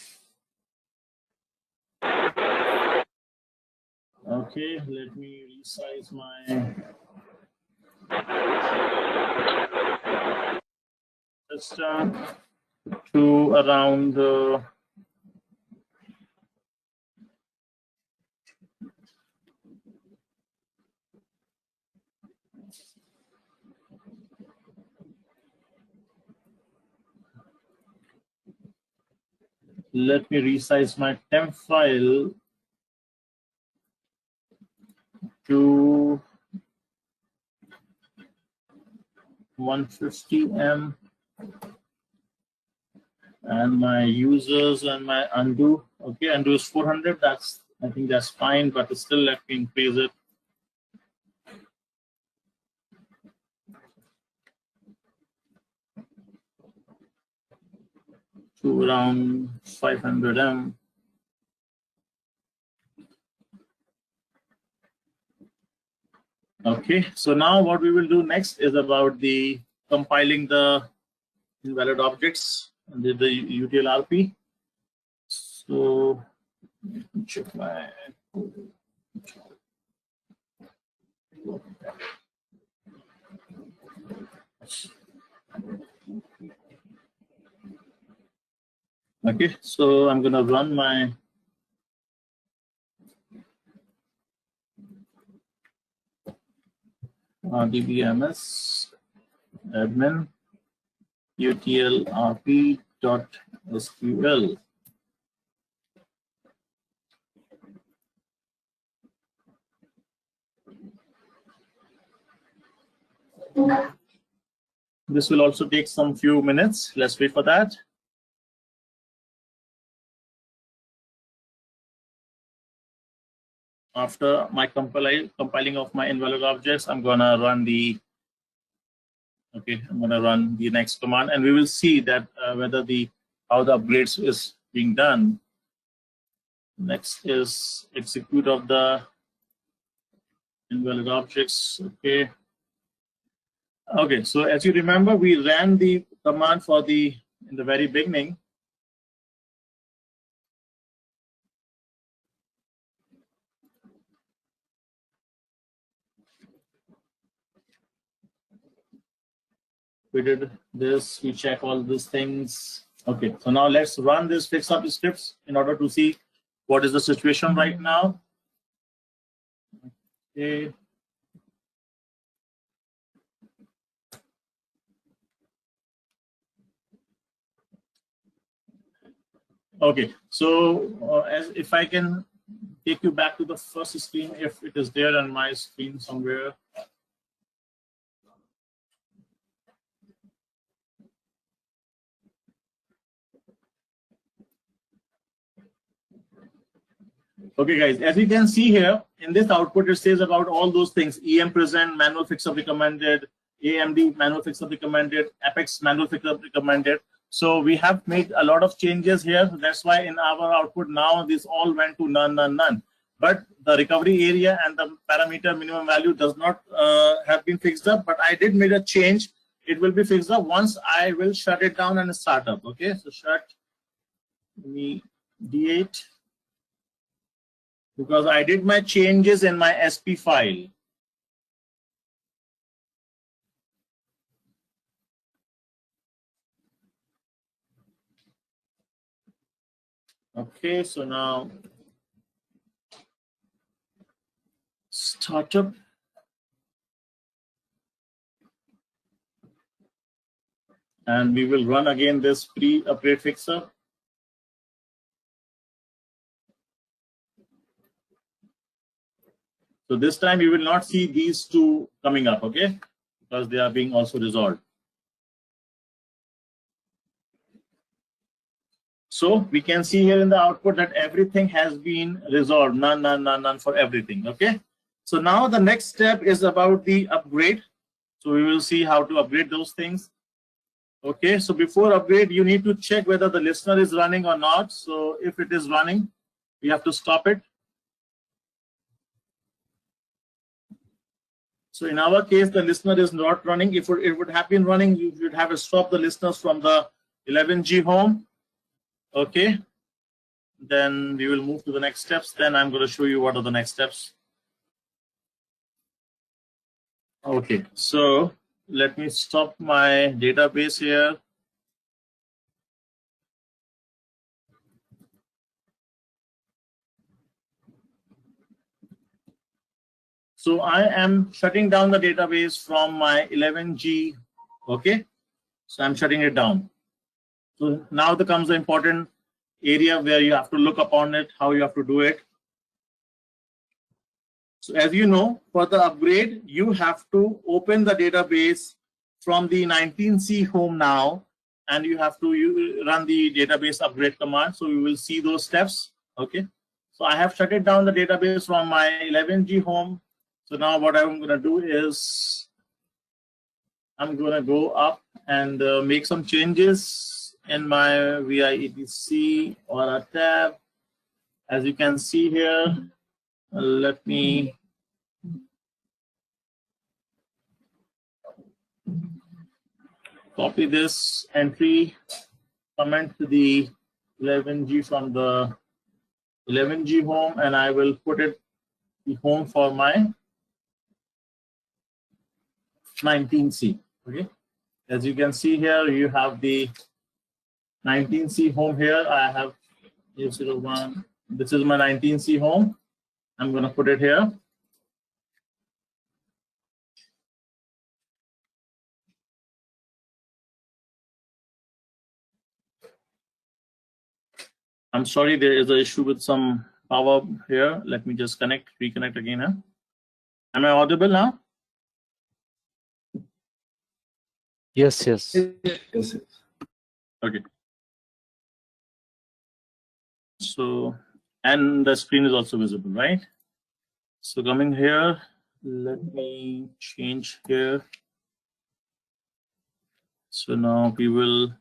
Okay, let me resize my system to around let me resize my temp file to 150 M, and my users and my undo. Okay, undo is 400. I think that's fine, but still let me increase it to around 500 M. Okay, so now what we will do next is about the compiling the invalid objects and the utlrp. So let me check my okay, so I'm gonna run my dbms admin utlrp.sql. This will also take some few minutes. Let's wait for that. After my compiling of my invalid objects, I'm gonna run the Okay, I'm going to run the next command, and we will see that whether how the upgrades is being done. Next is execute of the invalid objects. Okay. Okay, so as you remember, we ran the command in the very beginning. We did this, we check all these things. Okay, so now let's run this fix up scripts in order to see what is the situation right now. Okay. Okay, so if I can take you back to the first screen, if it is there on my screen somewhere. Okay, guys, as you can see here in this output, it says about all those things: EM present, manual fix-up recommended, AMD manual fix-up recommended, Apex manual fix-up recommended. So we have made a lot of changes here. That's why in our output now this all went to none, none, none. But the recovery area and the parameter minimum value does not have been fixed up. But I did make a change. It will be fixed up once I will shut it down and start up. Okay, so shut me D8. Because I did my changes in my SP file. Okay, so now startup. And we will run again this pre-upgrade fixer. So this time you will not see these two coming up, okay? Because they are being also resolved. So we can see here in the output that everything has been resolved, none, none, none, none for everything, okay? So now the next step is about the upgrade. So we will see how to upgrade those things. Okay, so before upgrade, you need to check whether the listener is running or not. So if it is running, we have to stop it. So in our case, the listener is not running. If it would have been running, you should have stopped the listeners from the 11G home. Okay, then we will move to the next steps. Then I'm going to show you what are the next steps. Okay, so let me stop my database here. So I am shutting down the database from my 11G. Okay, so I'm shutting it down. So now comes the important area where you have to look upon it, how you have to do it. So as you know, for the upgrade, you have to open the database from the 19C home now, and you have to run the database upgrade command. So we will see those steps. Okay. So I have shut it down the database from my 11G home. So now what I'm going to do is I'm going to go up and make some changes in my VI etc or a tab. As you can see here, let me copy this entry, comment to the 11G from the 11G home, and I will put it the home for my 19C. Okay, as you can see here, you have the 19C home here. I have 801. This is my 19C home. I'm going to put it here. I'm sorry, there is an issue with some power here. Let me just reconnect again. Huh? Am I audible now? Yes, yes. Yes. Okay. So, and the screen is also visible, right? So coming here, let me change here. So now we will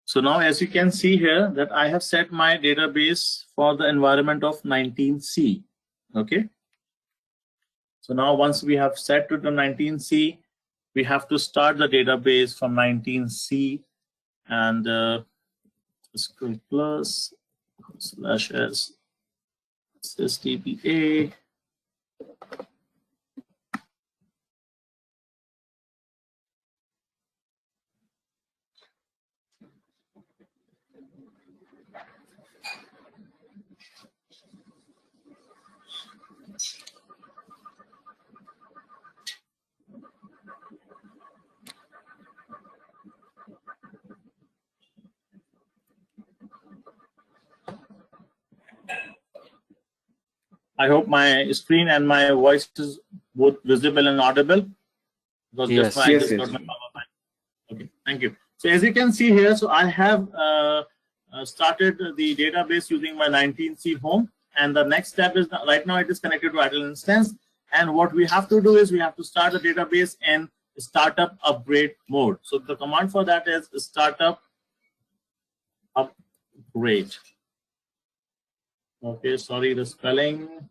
So now, as you can see here, that I have set my database for the environment of 19C. Okay. So now, once we have set to the 19C, we have to start the database from 19C and SQL plus /s SSDBA. I hope my screen and my voice is both visible and audible. Because Yes. just I just got my PowerPoint. Okay, thank you. So as you can see here, so I have started the database using my 19C home, and the next step is right now it is connected to idle instance. And what we have to do is we have to start the database in startup upgrade mode. So the command for that is startup upgrade. Okay, sorry, the spelling.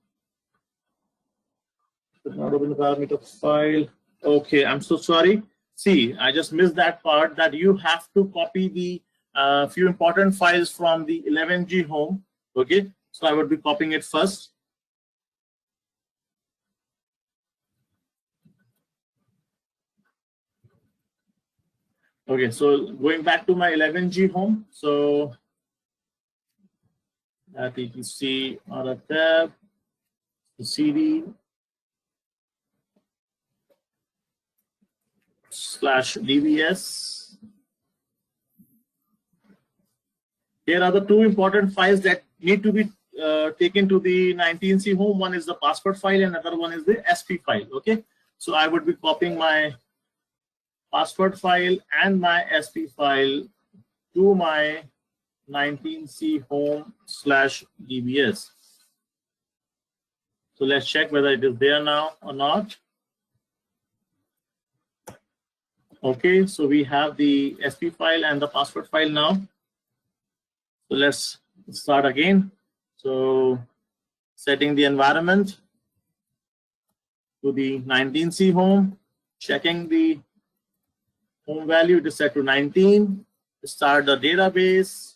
Could not open the parameter file. Okay, I'm so sorry. See, I just missed that part that you have to copy the few important files from the 11G home. Okay, so I would be copying it first. Okay, so going back to my 11G home. So that you can see on a tab, the CD /dbs. Here are the two important files that need to be taken to the 19C home. One is the password file and another one is the SP file. Okay, so I would be copying my password file and my SP file to my 19C home /dbs. So let's check whether it is there now or not. Okay, so we have the SP file and the password file now. So let's start again. So setting the environment to the 19C home, checking the home value, it is set to 19. Start the database.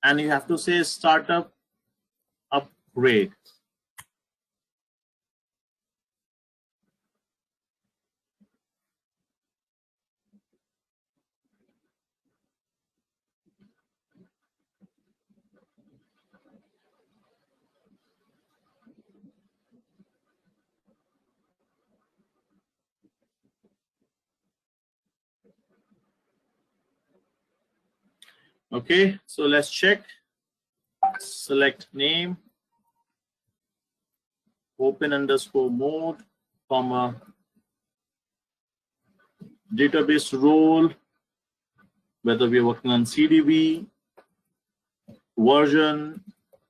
And you have to say startup upgrade. Okay, so let's check. Select name, open_mode, comma, database role, whether we are working on CDB, version,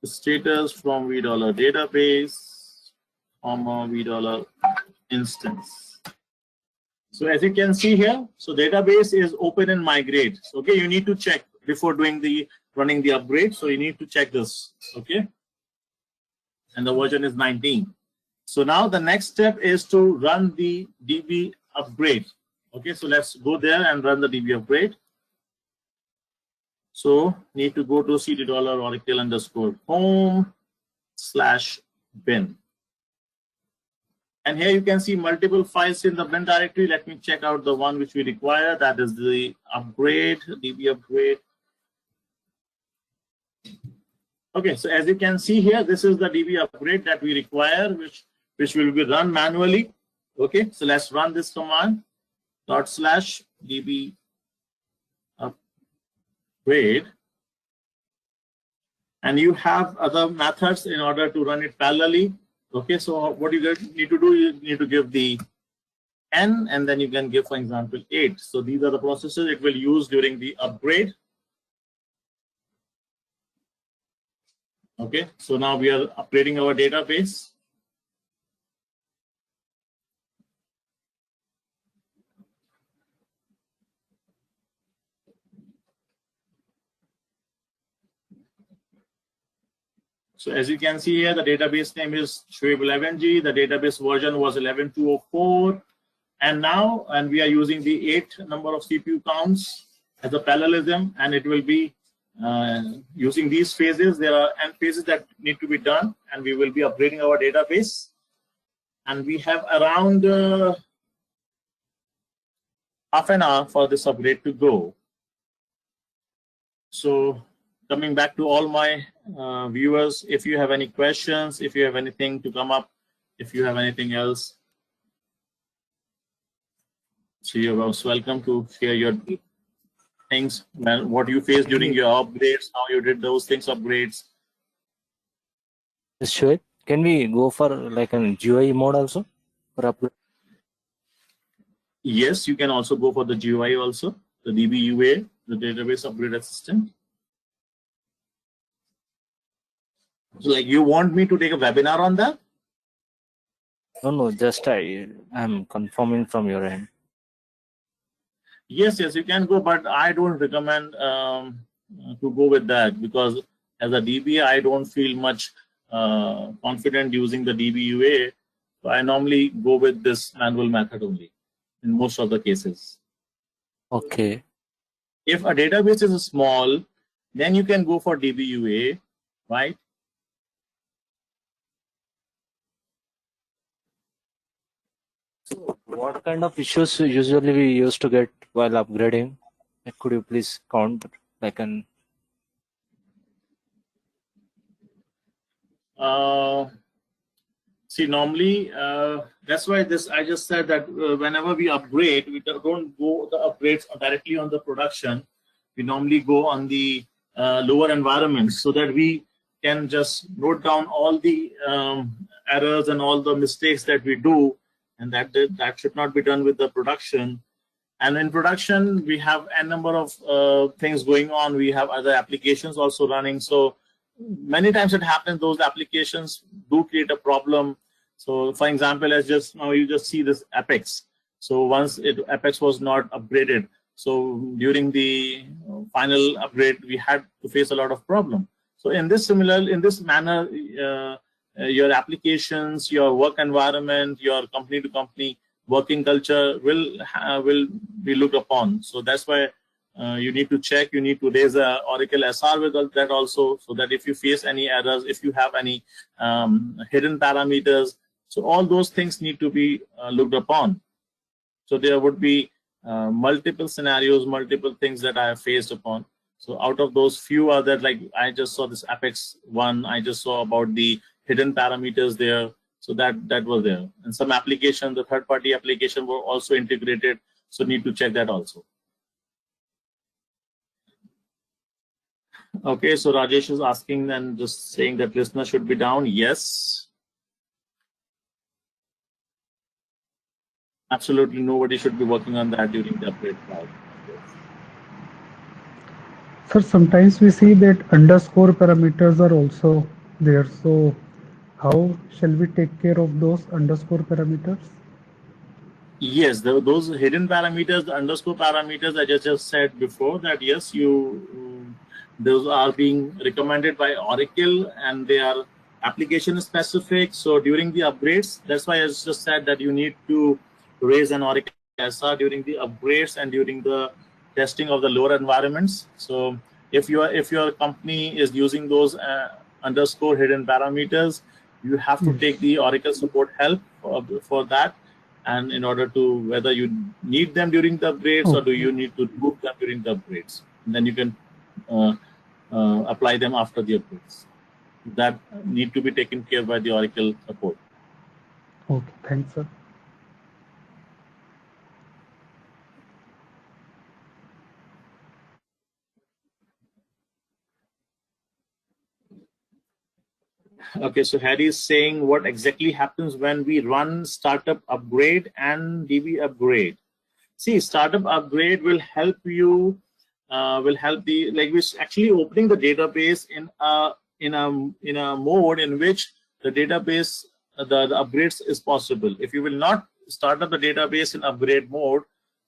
status from $database, comma, $instance. So as you can see here, so database is open and migrate. Okay, you need to check before doing the running the upgrade. So you need to check this. Okay, and the version is 19. So now the next step is to run the DB upgrade. Okay, so let's go there and run the DB upgrade. So need to go to cd $oracle_home/bin. And here you can see multiple files in the bin directory. Let me check out the one which we require. That is the upgrade, DB upgrade. Okay, so as you can see here, this is the DB upgrade that we require, which will be run manually. Okay, so let's run this command, /DB upgrade. And you have other methods in order to run it parallelly. Okay, so what you need to do, you need to give the N, and then you can give, for example, 8. So these are the processes it will use during the upgrade. Okay, so now we are upgrading our database. So as you can see here, the database name is Shoaib 11G. The database version was 11.204. And we are using the 8 number of CPU counts as a parallelism, and it will be using these phases. There are n phases that need to be done, and we will be upgrading our database. And we have around half an hour for this upgrade to go. So coming back to all my viewers, if you have any questions, if you have anything to come up, if you have anything else, so you're most welcome to share your things, what you faced during your upgrades, how you did those things, upgrades. Sure. Can we go for like an GUI mode also for upgrade? Yes, you can also go for the GUI also, the DBUA, the database upgrade assistant. So like you want me to take a webinar on that? No, just I'm confirming from your end. Yes, you can go, but I don't recommend to go with that, because as a DB, I don't feel much confident using the DBUA. So I normally go with this manual method only in most of the cases. Okay. If a database is small, then you can go for DBUA, right? So what kind of issues usually we used to get while upgrading? Could you please count like an? See, normally that's why I just said that whenever we upgrade, we don't go the upgrades directly on the production. We normally go on the lower environments, so that we can just note down all the errors and all the mistakes that we do, and that should not be done with the production. And in production, we have a number of things going on. We have other applications also running. So many times it happens those applications do create a problem. So for example, as just now you just see this Apex. So once Apex was not upgraded, so during the final upgrade, we had to face a lot of problem. So in this manner, your applications, your work environment, your company to company working culture will be looked upon. So that's why you need to check. You need to raise a Oracle SR with that also, so that if you face any errors, if you have any hidden parameters, so all those things need to be looked upon. So there would be multiple scenarios, multiple things that I have faced upon. So out of those few are that, like I just saw this Apex one, I just saw about the hidden parameters there. So that was there. And some application, the third-party application were also integrated. So need to check that also. Okay, so Rajesh is asking and just saying that listener should be down. Yes. Absolutely nobody should be working on that during the upgrade cloud. Sir, sometimes we see that underscore parameters are also there. So how shall we take care of those underscore parameters? Yes, those hidden parameters, the underscore parameters, I just said before that yes, those are being recommended by Oracle and they are application specific. So during the upgrades, that's why I just said that you need to raise an Oracle SR during the upgrades and during the testing of the lower environments. So if your company is using those underscore hidden parameters, you have to take the Oracle support help for that. And in order to whether you need them during the upgrades or do you need to remove them during the upgrades, and then you can apply them after the upgrades. That need to be taken care by the Oracle support. Okay, thanks, sir. Okay, so Harry is saying what exactly happens when we run startup upgrade and DB upgrade. See, startup upgrade will help you, will help the, like we're actually opening the database in a mode in which the database, the upgrades is possible. If you will not start up the database in upgrade mode,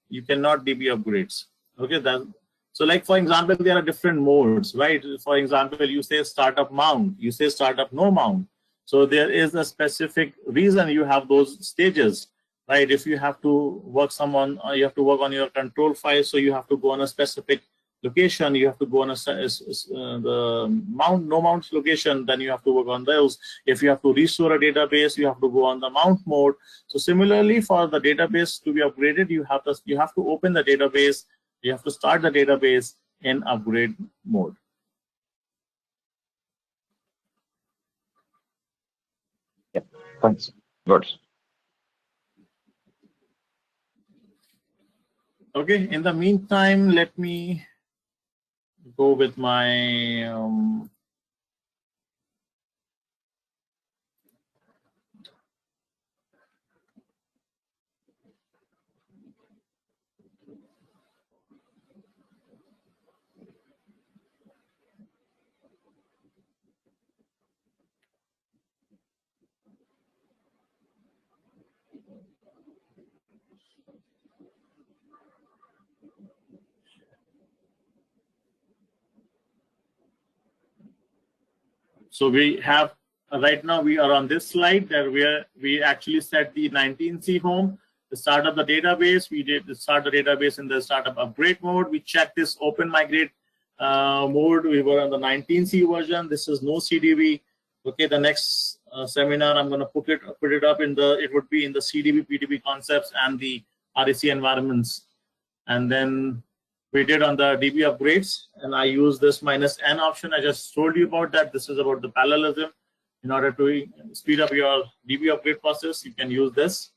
you cannot DB upgrades. Okay, so like for example, there are different modes, right? For example, you say startup mount, you say startup no mount. So there is a specific reason you have those stages, right? If you have to work you have to work on your control file, so you have to go on a specific location, you have to go on the no mount location, then you have to work on those. If you have to restore a database, you have to go on the mount mode. So similarly, for the database to be upgraded, you have to open the database, you have to start the database in upgrade mode. Yeah, thanks. Good. Okay, in the meantime, let me go with my so we have right now we are on this slide that we actually set the 19C home, the start of the database. We did start the database in the startup upgrade mode. We checked this open migrate mode. We were on the 19C version. This is no CDB. Okay, the next seminar I'm going to put it up in the, it would be in the CDB PDB concepts and the REC environments. And then we did on the DB upgrades, and I use this -n option. I just told you about that. This is about the parallelism. In order to speed up your DB upgrade process, you can use this.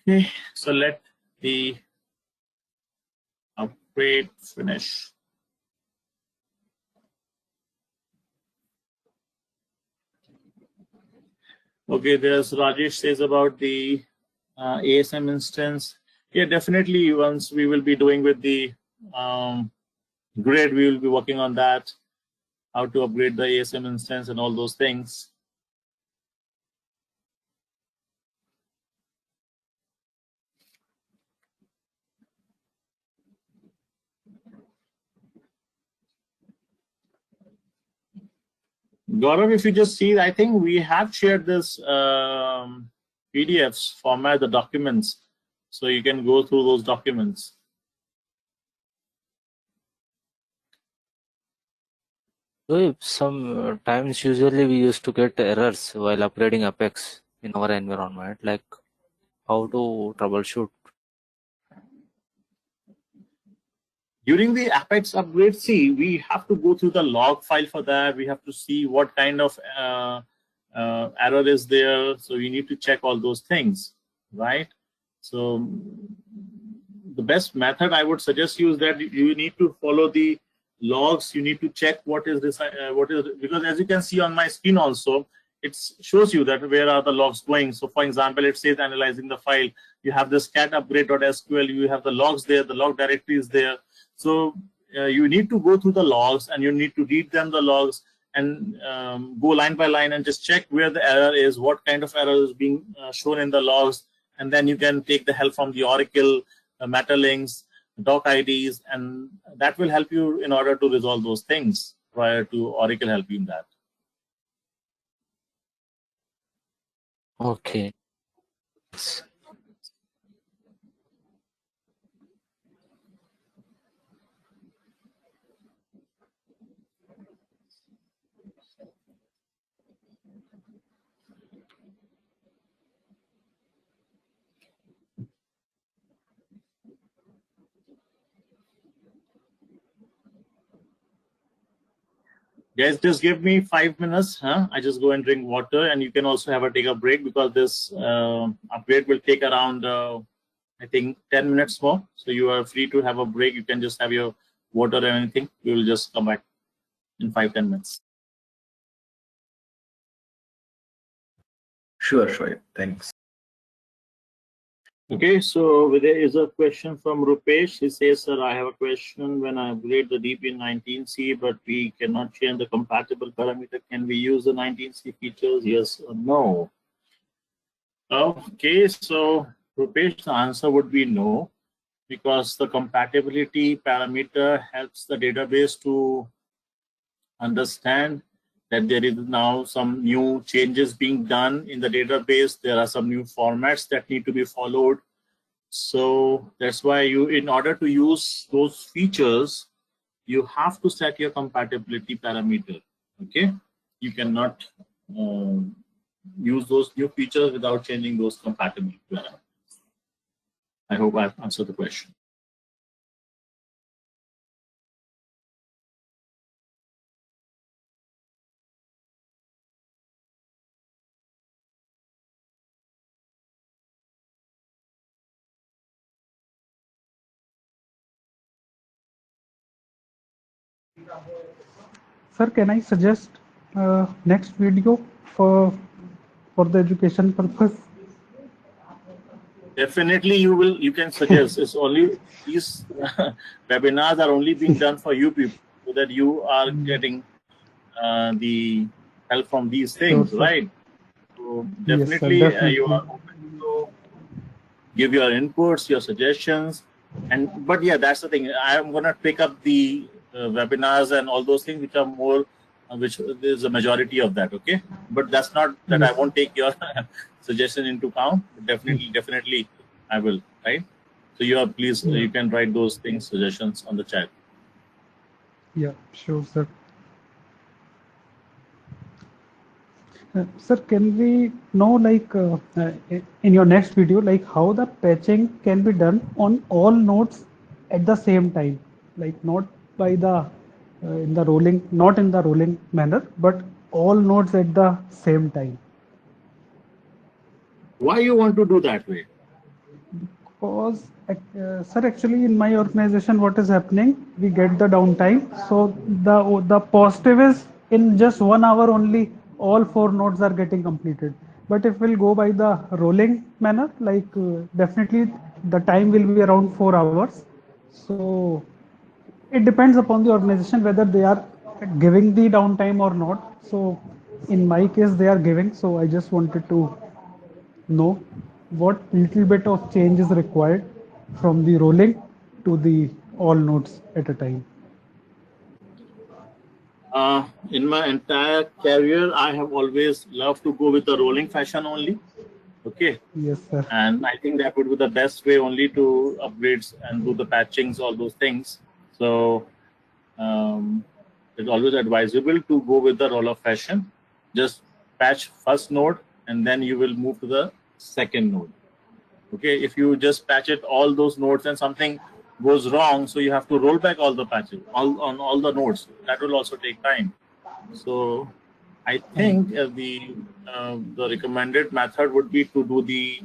Okay, so let the upgrade finish. Okay, there's Rajesh says about the ASM instance. Yeah, definitely. Once we will be doing with the grid, we will be working on that, how to upgrade the ASM instance and all those things. Gaurav, if you just see, I think we have shared this PDFs format, the documents, so you can go through those documents. So sometimes usually we used to get errors while upgrading Apex in our environment, like how to troubleshoot. During the Apex upgrade, see, we have to go through the log file for that. We have to see what kind of error is there. So you need to check all those things, right? So the best method I would suggest you is that you need to follow the logs. You need to check what is this, because as you can see on my screen also, it shows you that where are the logs going. So for example, it says analyzing the file. You have this cat upgrade.sql. You have the logs there. The log directory is there. So you need to go through the logs and you need to read them, the logs, and go line by line and just check where the error is, what kind of error is being shown in the logs. And then you can take the help from the Oracle, Metalinks, doc IDs, and that will help you in order to resolve those things prior to Oracle help you in that. Okay. Guys, just give me 5 minutes. I just go and drink water, and you can also take a break because this upgrade will take around I think 10 minutes more. So you are free to have a break. You can just have your water or anything. We will just come back in 5-10 minutes. Sure, sure. Thanks. Okay, so there is a question from Rupesh. He says, sir, I have a question. When I upgrade the DB in 19C, but we cannot change the compatible parameter, can we use the 19C features? Yes or no? Okay, so Rupesh, the answer would be no, because the compatibility parameter helps the database to understand that there is now some new changes being done in the database. There are some new formats that need to be followed. So that's why you, in order to use those features, you have to set your compatibility parameter. Okay, you cannot use those new features without changing those compatibility parameters. I hope I've answered the question. Sir, can I suggest next video for the education purpose? Definitely, you can suggest. It's only these webinars are only being done for you people, so that you are getting the help from these things, Sure, right? So yes, sir, definitely, definitely. you are open to give your inputs, your suggestions, but yeah, that's the thing. I am gonna pick up the webinars and all those things which are more, which is a majority of that. Okay, but that's not that I won't take your suggestion into account. Definitely, I will. Right. So you are please you can write those things, suggestions on the chat. Yeah, sure, sir. Sir, can we know, like, in your next video, like how the patching can be done on all nodes at the same time, like not by the in the rolling, not in the rolling manner, but all nodes at the same time. Why you want to do that way? Because, sir, actually in my organization, what is happening? We get the downtime. So the positive is in just 1 hour only, all 4 nodes are getting completed. But if we'll go by the rolling manner, like definitely the time will be around 4 hours. So it depends upon the organization whether they are giving the downtime or not. So in my case, they are giving. So I just wanted to know what little bit of change is required from the rolling to the all nodes at a time. In my entire career, I have always loved to go with the rolling fashion only. Okay. Yes, sir. And I think that would be the best way only to upgrades and do the patchings, all those things. So it's always advisable to go with the roll-up fashion. Just patch first node and then you will move to the second node. Okay, if you just patch it all those nodes and something goes wrong, so you have to roll back all the patches on all the nodes. That will also take time. So I think the recommended method would be to do the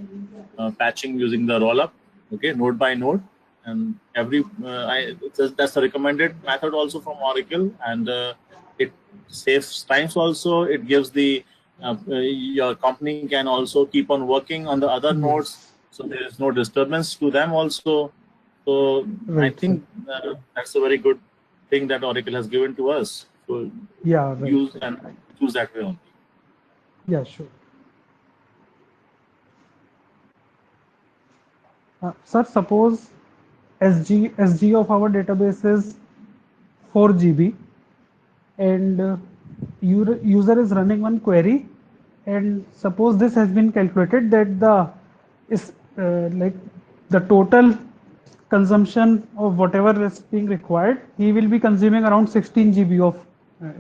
patching using the roll-up, okay, node by node, and every that's the recommended method also from Oracle, and it saves times also. It gives the your company can also keep on working on the other nodes, so there is no disturbance to them also. So Right, I think that's a very good thing that Oracle has given to us. So yeah, right, use right, and right. choose that way only. Yeah, sure. Sir, suppose SG of our database is 4 GB and user is running one query, and suppose this has been calculated that the is like the total consumption of whatever is being required, he will be consuming around 16 GB of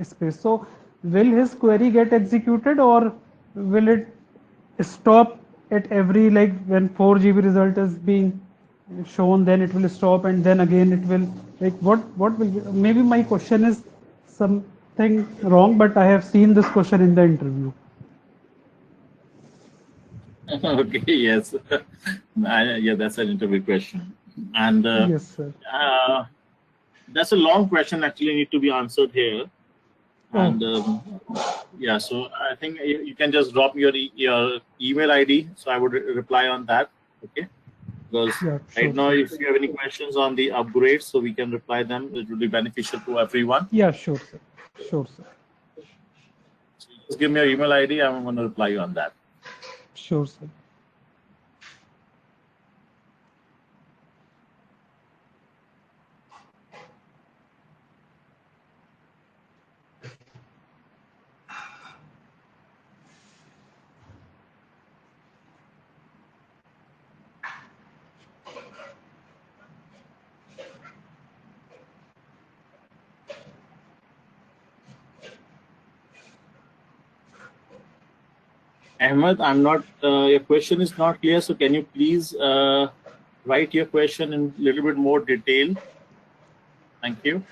space. So will his query get executed, or will it stop at every, like when 4 GB result is being shown, then it will stop, and then again it will, like what will be, maybe my question is something wrong, but I have seen this question in the interview. Okay, yes. Yeah, that's an interview question. And Yes, sir. that's a long question actually need to be answered here. And yeah, so I think you can just drop your email ID. So I would reply on that. Okay. Because Yeah, right sure, now, sir. if you have any questions on the upgrades, so we can reply them. It will be beneficial to everyone. Yeah, sure, sir. Sure, sir. So just give me your email ID. I'm going to reply you on that. Sure, sir. Ahmed, I'm not. Your question is not clear. So can you please write your question in a little bit more detail? Thank you.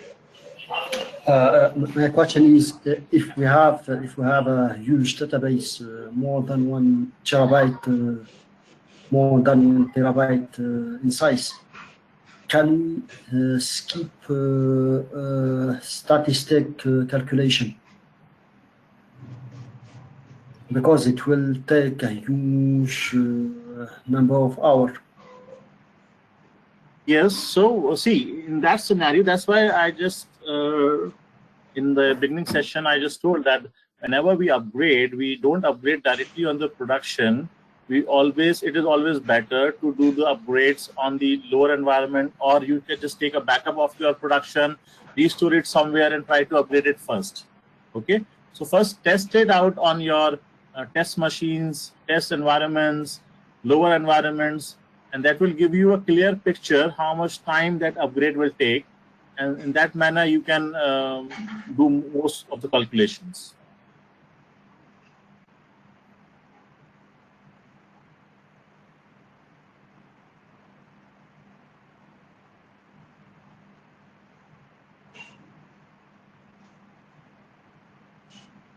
My question is, if we have a huge database, more than 1 terabyte, more than 1 terabyte in size, can we skip statistic calculation? Because it will take a huge number of hours. Yes. So see, in that scenario, that's why I just in the beginning session I just told that whenever we upgrade, we don't upgrade directly on the production. It is always better to do the upgrades on the lower environment, or you can just take a backup of your production, restore it somewhere, and try to upgrade it first. Okay. So first test it out on your test machines, test environments, lower environments, and that will give you a clear picture how much time that upgrade will take, and in that manner you can do most of the calculations.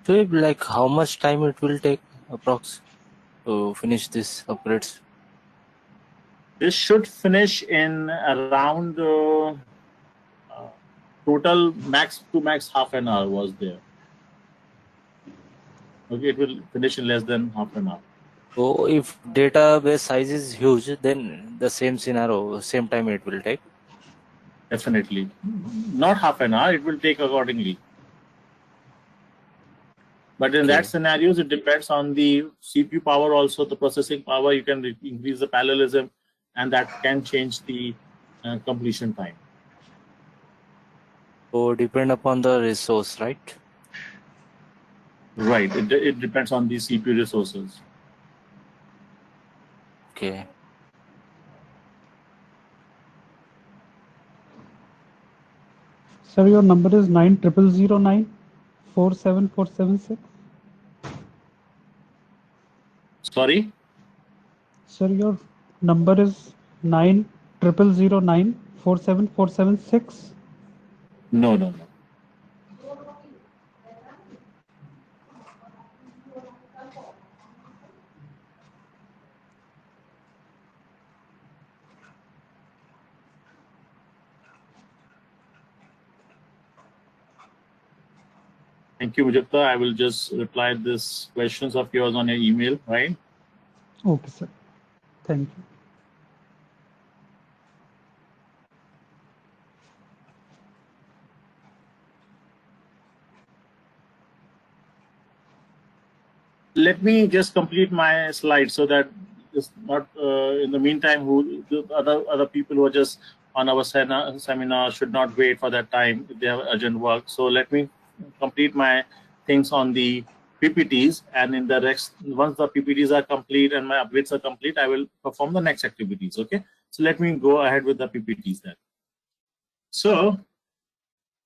So, like, how much time it will take approx to finish this upgrades? This should finish in around total max to max half an hour was there. Okay, it will finish in less than half an hour. So if database size is huge, then the same scenario, same time it will take? Definitely. Not half an hour, it will take accordingly. But in that scenarios, it depends on the CPU power, also the processing power. You can increase the parallelism, and that can change the completion time. So depend upon the resource, right? Right. It depends on the CPU resources. Okay. Sir, your number is 90009474776. Sorry? Sir, your number is 90009474776. No. Thank you, Mujibta. I will just reply this questions of yours on your email, right? Okay, sir. Thank you. Let me just complete my slide so that it's not in the meantime the other people who are just on our seminar should not wait for that time if they have urgent work. So let me complete my things on the PPTs, and in the next, once the PPTs are complete and my upgrades are complete, I will perform the next activities. Okay, so let me go ahead with the PPTs then. So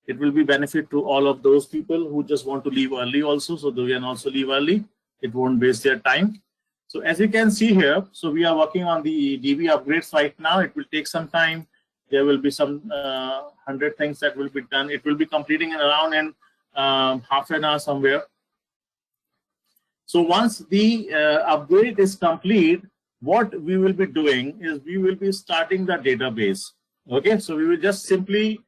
it will be benefit to all of those people who just want to leave early also, so they can also leave early. It won't waste their time. So as you can see here, so we are working on the DB upgrades right now. It will take some time. There will be some 100 things that will be done. It will be completing in around half an hour somewhere. So once the upgrade is complete, what we will be doing is we will be starting the database. Okay, so we will just simply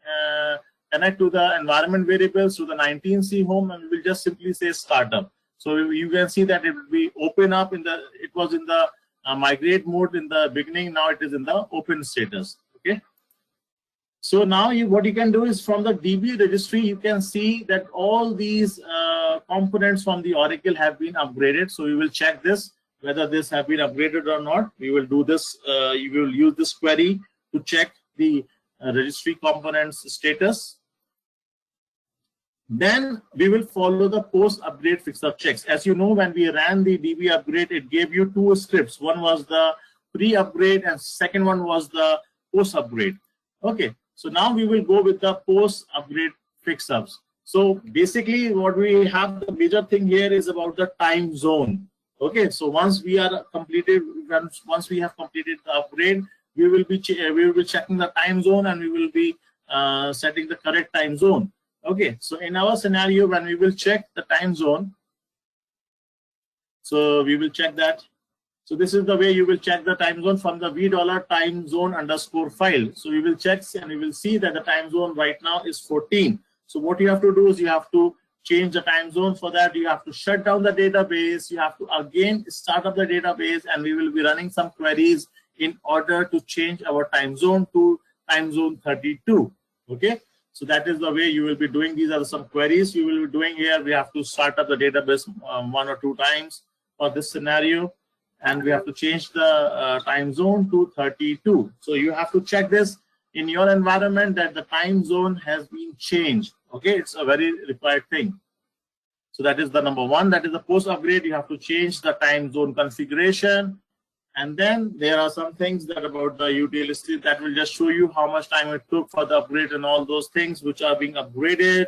connect to the environment variables to the 19C home, and we will just simply say startup. So you can see that it will be open up in the, it was in the migrate mode in the beginning, now it is in the open status. Okay. So now what you can do is from the DB registry, you can see that all these components from the Oracle have been upgraded. So we will check this, whether this have been upgraded or not. We will do this, you will use this query to check the registry components status. Then we will follow the post upgrade fix-up checks. As you know, when we ran the DB upgrade, it gave you two scripts. One was the pre-upgrade and second one was the post upgrade. Okay, so now we will go with the post upgrade fix-ups. So basically what we have, the major thing here is about the time zone. Okay, so once we have completed the upgrade, we will be checking the time zone, and we will be setting the correct time zone. Okay, so in our scenario, when we will check the time zone, so we will check that. So this is the way you will check the time zone from the $time_zone_ file. So we will check and we will see that the time zone right now is 14. So what you have to do is you have to change the time zone. For that, you have to shut down the database. You have to again start up the database, and we will be running some queries in order to change our time zone to time zone 32. Okay. So that is the way you will be doing. These are some queries you will be doing here. We have to start up the database 1 or 2 times for this scenario, and we have to change the time zone to 32. So you have to check this in your environment that the time zone has been changed. Okay, it's a very required thing. So that is the number one. That is the post upgrade. You have to change the time zone configuration. And then there are some things that about the utility that will just show you how much time it took for the upgrade and all those things which are being upgraded.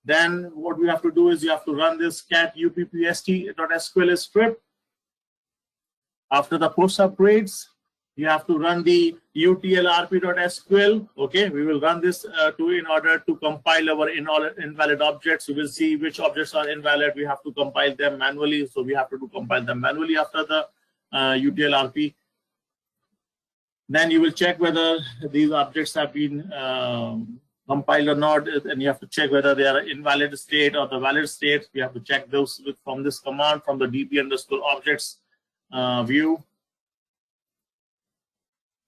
Then what we have to do is you have to run this cat uppst.sql script. After the post upgrades, you have to run the utlrp.sql. Okay, we will run this in order to compile our invalid objects. We will see which objects are invalid. We have to compile them manually. So we have to compile them manually after the utlrp. Then you will check whether these objects have been compiled or not, and you have to check whether they are invalid state or the valid state. We have to check those from this command from the db_objects view.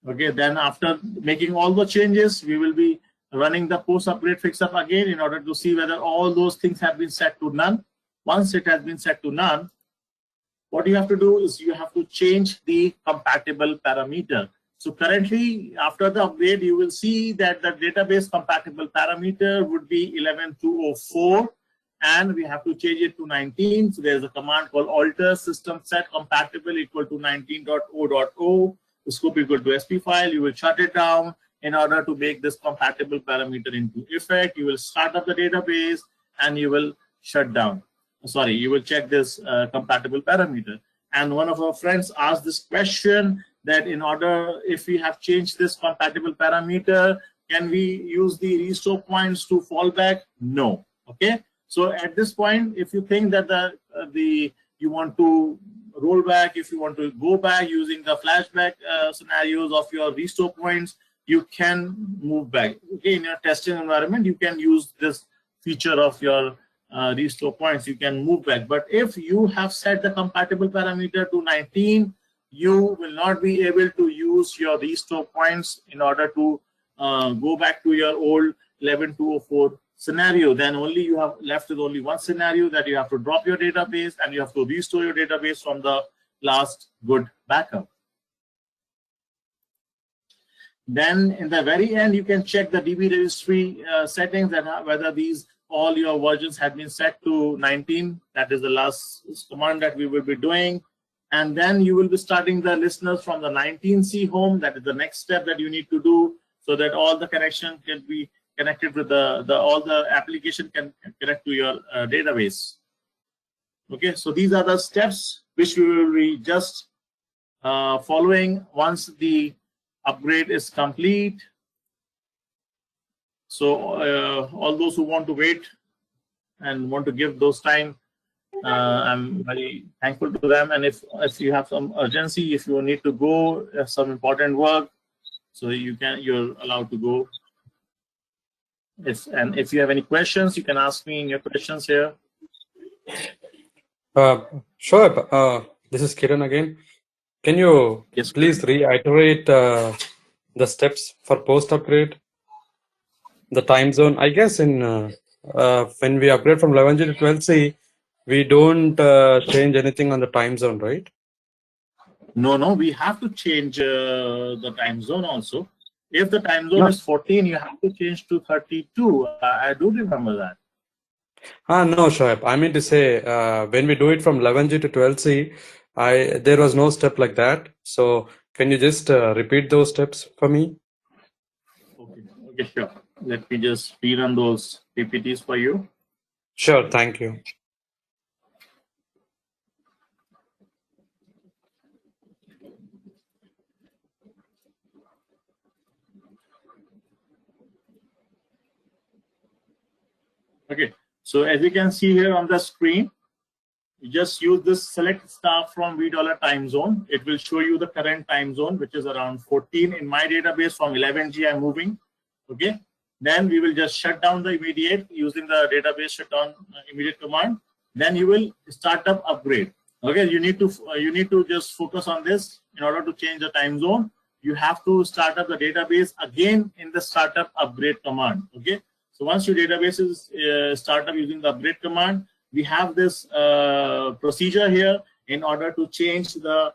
Okay, then after making all the changes, we will be running the post upgrade fix-up again in order to see whether all those things have been set to none. Once it has been set to none, what you have to do is you have to change the compatible parameter. So currently, after the upgrade, you will see that the database compatible parameter would be 11.204, and we have to change it to 19. So there's a command called alter system set compatible equal to 19.0.0, scope equal to SP file. You will shut it down in order to make this compatible parameter into effect. You will start up the database and you will shut down. Sorry, you will check this compatible parameter. And one of our friends asked this question that in order, if we have changed this compatible parameter, can we use the restore points to fall back? No. Okay. So at this point, if you think that you want to roll back, if you want to go back using the flashback scenarios of your restore points, you can move back. Okay, in your testing environment, you can use this feature of your restore points. You can move back. But if you have set the compatible parameter to 19, you will not be able to use your restore points in order to go back to your old 11.204 scenario. Then only you have left with only one scenario, that you have to drop your database and you have to restore your database from the last good backup. Then in the very end, you can check the DB registry settings, that whether all your versions have been set to 19. That is the last command that we will be doing. And then you will be starting the listeners from the 19C home. That is the next step that you need to do, so that all the connection can be connected with all the application can connect to your database. Okay, so these are the steps which we will be just following once the upgrade is complete. So all those who want to wait and want to give those time I'm very thankful to them. And if you have some urgency, if you need to go, some important work, so you're allowed to go. If you have any questions, you can ask me in your questions here. Sure. This is Kiran again. Can you please reiterate the steps for post upgrade? The time zone, I guess, in when we upgrade from 11G to 12C, we don't change anything on the time zone, right? No, we have to change the time zone also. If the time zone is 14, you have to change to 32. I do remember that. No, Shoaib. I mean to say, when we do it from 11G to 12C, there was no step like that. So can you just repeat those steps for me? Okay, sure. Let me just rerun those PPTs for you. Sure, thank you. Okay, so as you can see here on the screen, you just use this select star from $V time zone. It will show you the current time zone, which is around 14 in my database. From 11G I'm moving. Okay, then we will just shut down the immediate using the database shutdown immediate command. Then you will start up upgrade. Okay, you need to just focus on this. In order to change the time zone, you have to start up the database again in the startup upgrade command. Okay, so once your database is start up using the upgrade command, we have this procedure here. In order to change the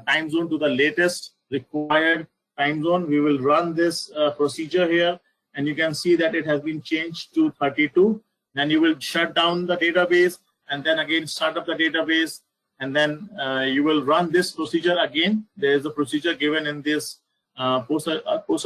time zone to the latest required time zone, we will run this procedure here, and you can see that it has been changed to 32. Then you will shut down the database and then again start up the database, and then you will run this procedure again. There is a procedure given in this post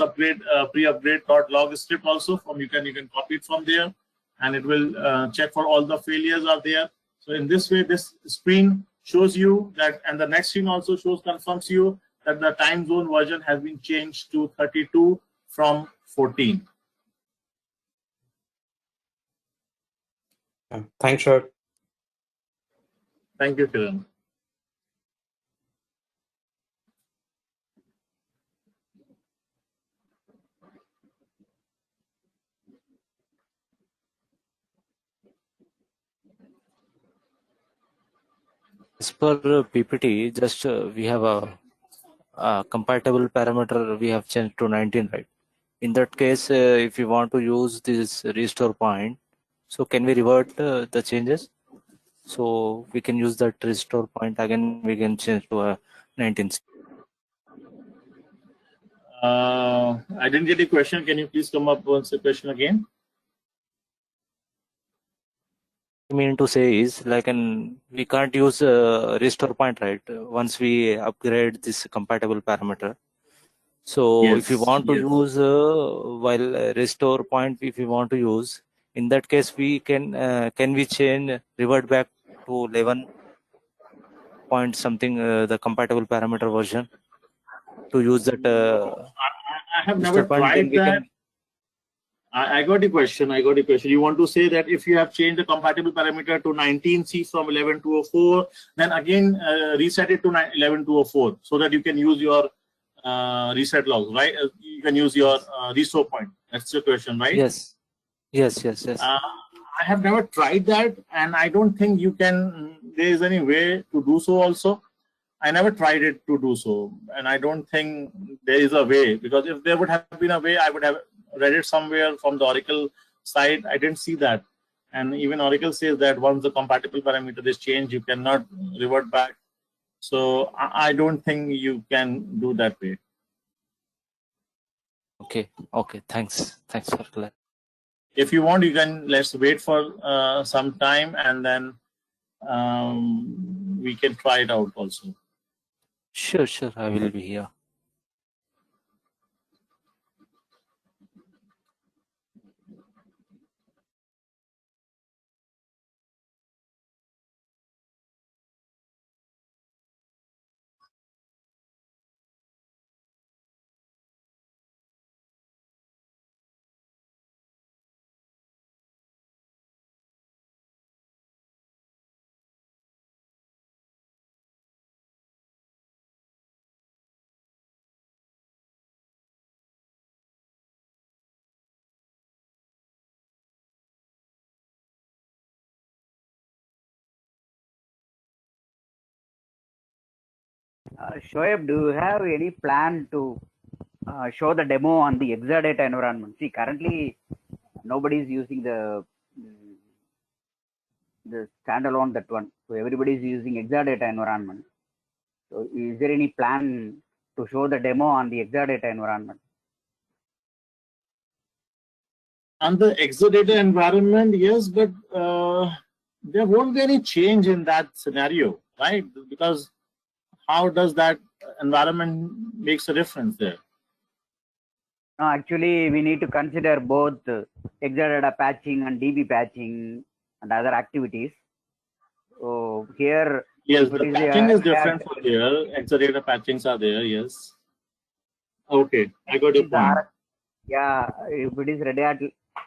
upgrade pre-upgrade .log script also. You can copy it from there, and it will check for all the failures are there. So in this way, this screen shows you that, and the next screen also confirms you that the time zone version has been changed to 32 from 14. Thanks, Shoaib. Thank you, Kiran. As per PPT, just we have a compatible parameter we have changed to 19, right? In that case, if you want to use this restore point, so can we revert the changes? So we can use that restore point again. We can change to 19. I didn't get a question. Can you please come up once the question again? I mean to say is like we can't use restore point, right? Once we upgrade this compatible parameter. So Yes, if you want to use while restore point, if you want to use, in that case we can we change revert back to 11 point something the compatible parameter version to use that. I have never tried that. I got a question. You want to say that if you have changed the compatible parameter to 19C from 11.204, then again reset it to 11.204 so that you can use your reset logs, right? You can use your restore point. That's the question, right? Yes. I have never tried that, and I don't think you can. There is any way to do so. Also, I never tried it to do so, and I don't think there is a way, because if there would have been a way, I would have read it somewhere from the Oracle side. I didn't see that, and even Oracle says that once the compatible parameter is changed, you cannot revert back. So I don't think you can do that way. Okay. Thanks for that. If you want, you can let's wait for some time, and then we can try it out also. Sure. I will be here. Shoaib, do you have any plan to show the demo on the Exadata environment? See, currently nobody is using the standalone that one. So everybody is using Exadata environment. So is there any plan to show the demo on the Exadata environment? On the Exadata environment, yes, but there won't be any change in that scenario, right? Because how does that environment makes a difference there? No, actually, we need to consider both Exadata patching and DB patching and other activities. So here, yes, the patching is different for here. Exadata patchings are there, yes. Okay, I got your point. Yeah, if it is Red Hat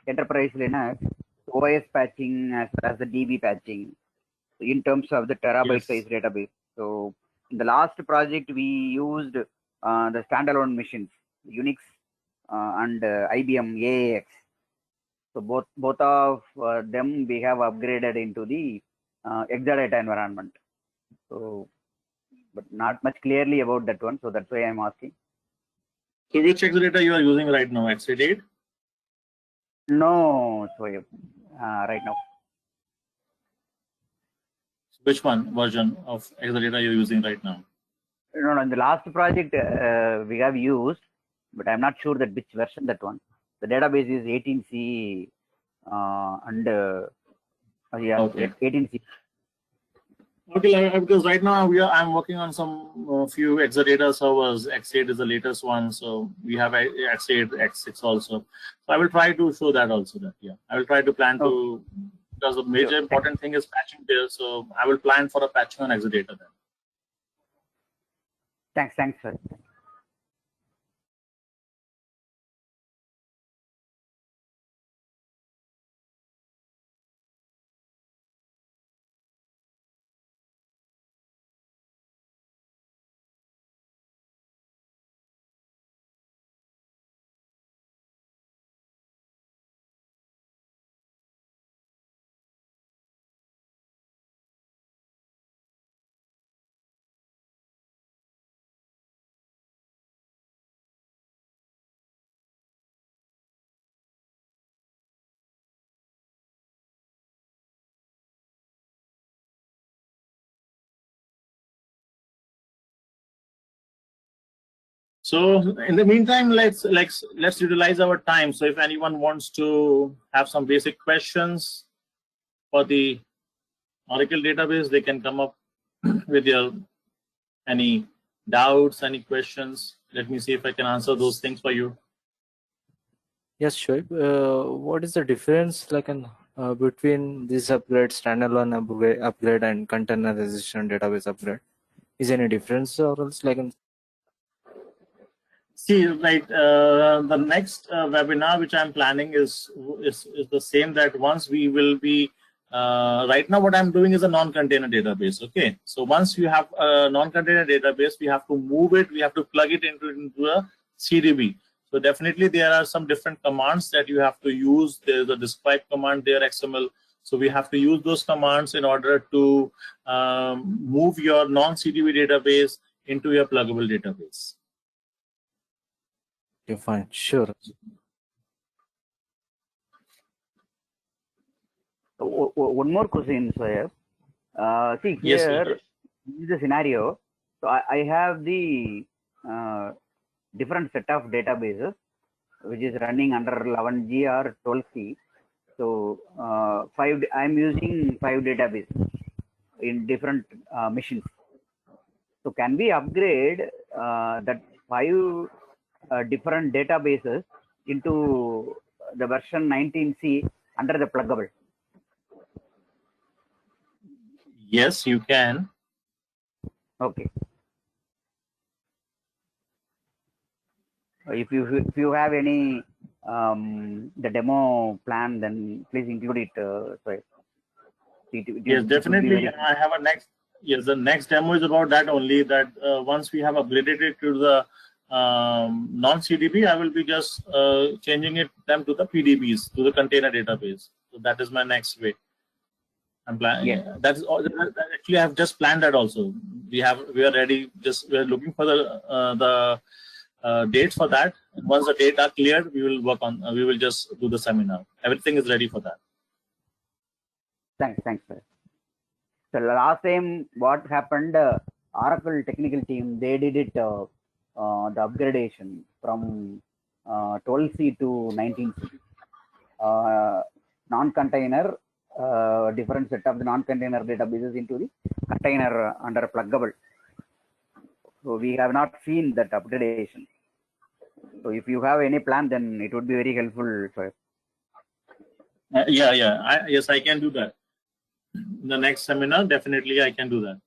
Enterprise Linux, OS patching as well as the DB patching in terms of the terabyte size database. So in the last project, we used the standalone machines, Unix and IBM AAX. So both of them we have upgraded into the Exadata environment. So, but not much clearly about that one. So that's why I'm asking. So which Exadata you are using right now? X88? No, so right now. Which one version of Exadata you're using right now? No, in the last project we have used, but I'm not sure that which version that one. The database is 18C and yeah, okay. 18C. Okay, because right now I'm working on some few Exadata servers. X8 is the latest one, so we have X8, X6 also. So I will try to show that also. That I will try to plan to, because the major important thing is patching there. So I will plan for a patching on Exadata then. Thanks, sir. So in the meantime, let's utilize our time. So if anyone wants to have some basic questions for the Oracle database, they can come up with any doubts, any questions. Let me see if I can answer those things for you. Yes, sure. What is the difference between this upgrade, standalone upgrade and containerization database upgrade? Is any difference or else See, right, the next webinar which I'm planning is the same, that once we will be, right now what I'm doing is a non-container database, okay? So once you have a non-container database, we have to move it, we have to plug it into a CDB. So definitely there are some different commands that you have to use. There's a describe command there, XML. So we have to use those commands in order to move your non-CDB database into your pluggable database. Okay, fine, sure. One more question, sir. See here, this is the scenario. So I have the different set of databases which is running under 11G or 12C. So I'm using 5 databases in different machines. So can we upgrade that 5 different databases into the version 19C under the pluggable? Yes, you can. Okay. If you have any the demo plan, then please include it. Yes, definitely. I have a next. Yes, the next demo is about that only. That once we have upgraded it to the non-CDB, I will be just changing them to the PDBs, to the container database. So that is my next way. I'm planning. Yeah. That is all. Actually, I have just planned that also. we are ready. We are looking for the date for that. And once the date are cleared, we will work on. We will just do the seminar. Everything is ready for that. Thanks, sir. So last time, what happened? Oracle technical team, they did it the upgradation from 12C to 19C. Non-container, different set of the non-container databases into the container under pluggable. So we have not seen that upgradation. So if you have any plan, then it would be very helpful. Sir. Yes, I can do that. In the next seminar, definitely I can do that.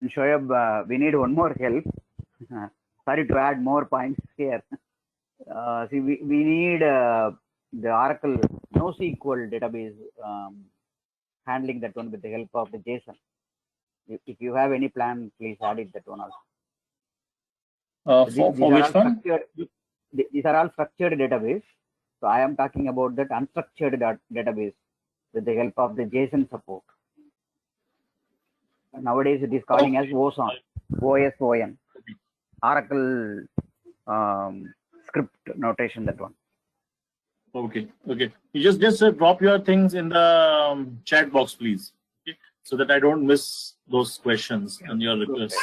Shoaib, we need one more help. Sorry to add more points here. See, we need the Oracle NoSQL database handling that one with the help of the JSON. If you have any plan, please add it that one also. For which one? These are all structured database. So I am talking about that unstructured database with the help of the JSON support. Nowadays it is calling as OSON, OSON, Oracle script notation, that one. Okay. You just drop your things in the chat box, please, okay? So that I don't miss those questions and your requests.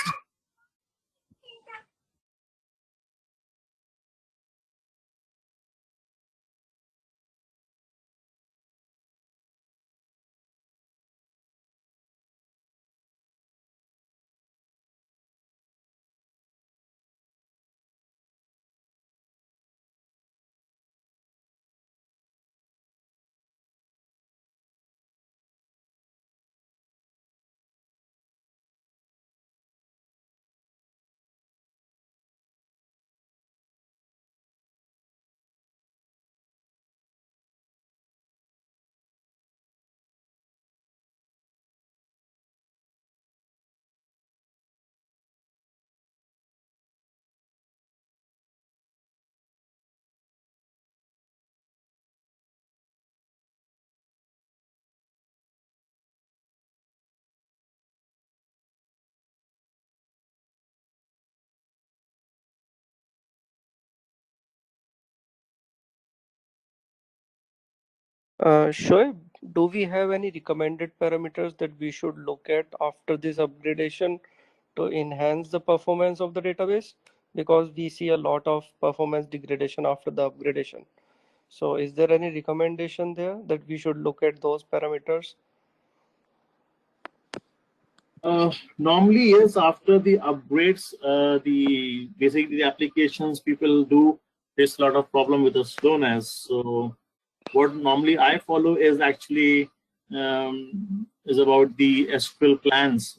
Shoaib, do we have any recommended parameters that we should look at after this upgradation to enhance the performance of the database? Because we see a lot of performance degradation after the upgradation. So is there any recommendation there that we should look at those parameters? Normally, yes, after the upgrades, basically the applications people do face a lot of problem with the slowness. So what normally I follow is actually is about the SQL plans.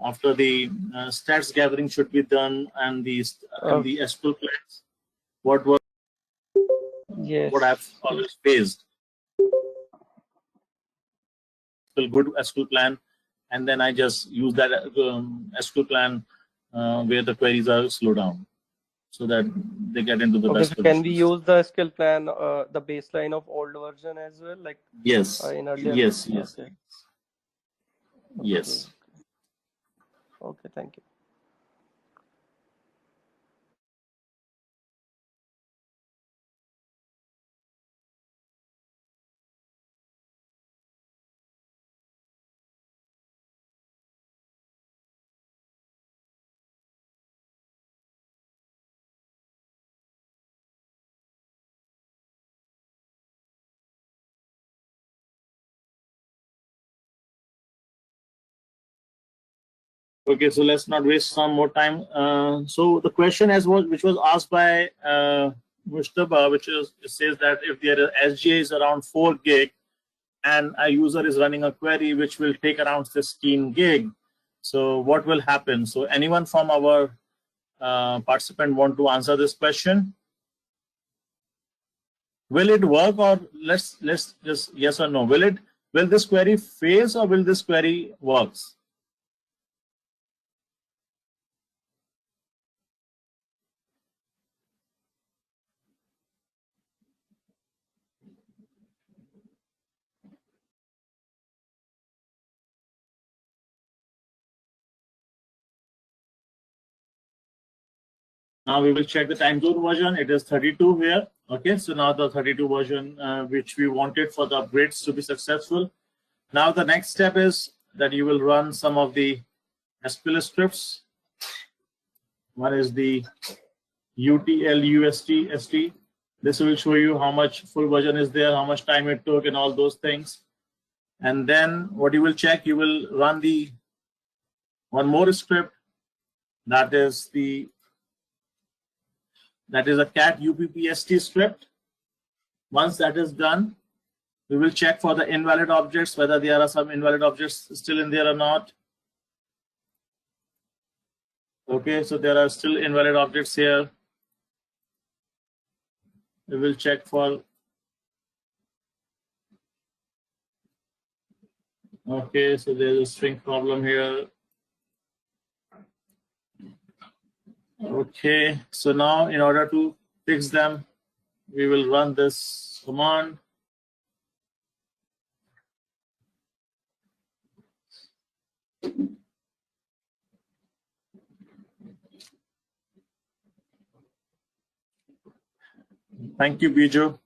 After the stats gathering should be done, and the SQL plans. What I've always faced. Good SQL plan, and then I just use that SQL plan where the queries are slow down. so that they get into the Okay, best so position. can we use the skill plan, the baseline of old version as well, like Yes. in earlier? Yes. Yes. Okay. Yes. Okay, thank you. Okay, so let's not waste some more time. So the question which was asked by Mustafa, it says that if their SGA is around 4 gig and a user is running a query which will take around 16 gig, so what will happen? So anyone from our participant want to answer this question? Will it work, or let's just yes or no? Will this query fails, or will this query works? Now we will check the time zone version. It is 32 here. Okay, so now the 32 version which we wanted for the upgrades to be successful. Now the next step is that you will run some of the SQL scripts. One is the utlust. This will show you how much full version is there, how much time it took, and all those things. And then what you will check, you will run the one more script, that is a cat uppst script. Once that is done, we will check for the invalid objects, whether there are some invalid objects still in there or not. Okay, so there are still invalid objects here. We will check for. Okay, so there's a string problem here. Okay, so now in order to fix them, we will run this command. Thank you, Biju.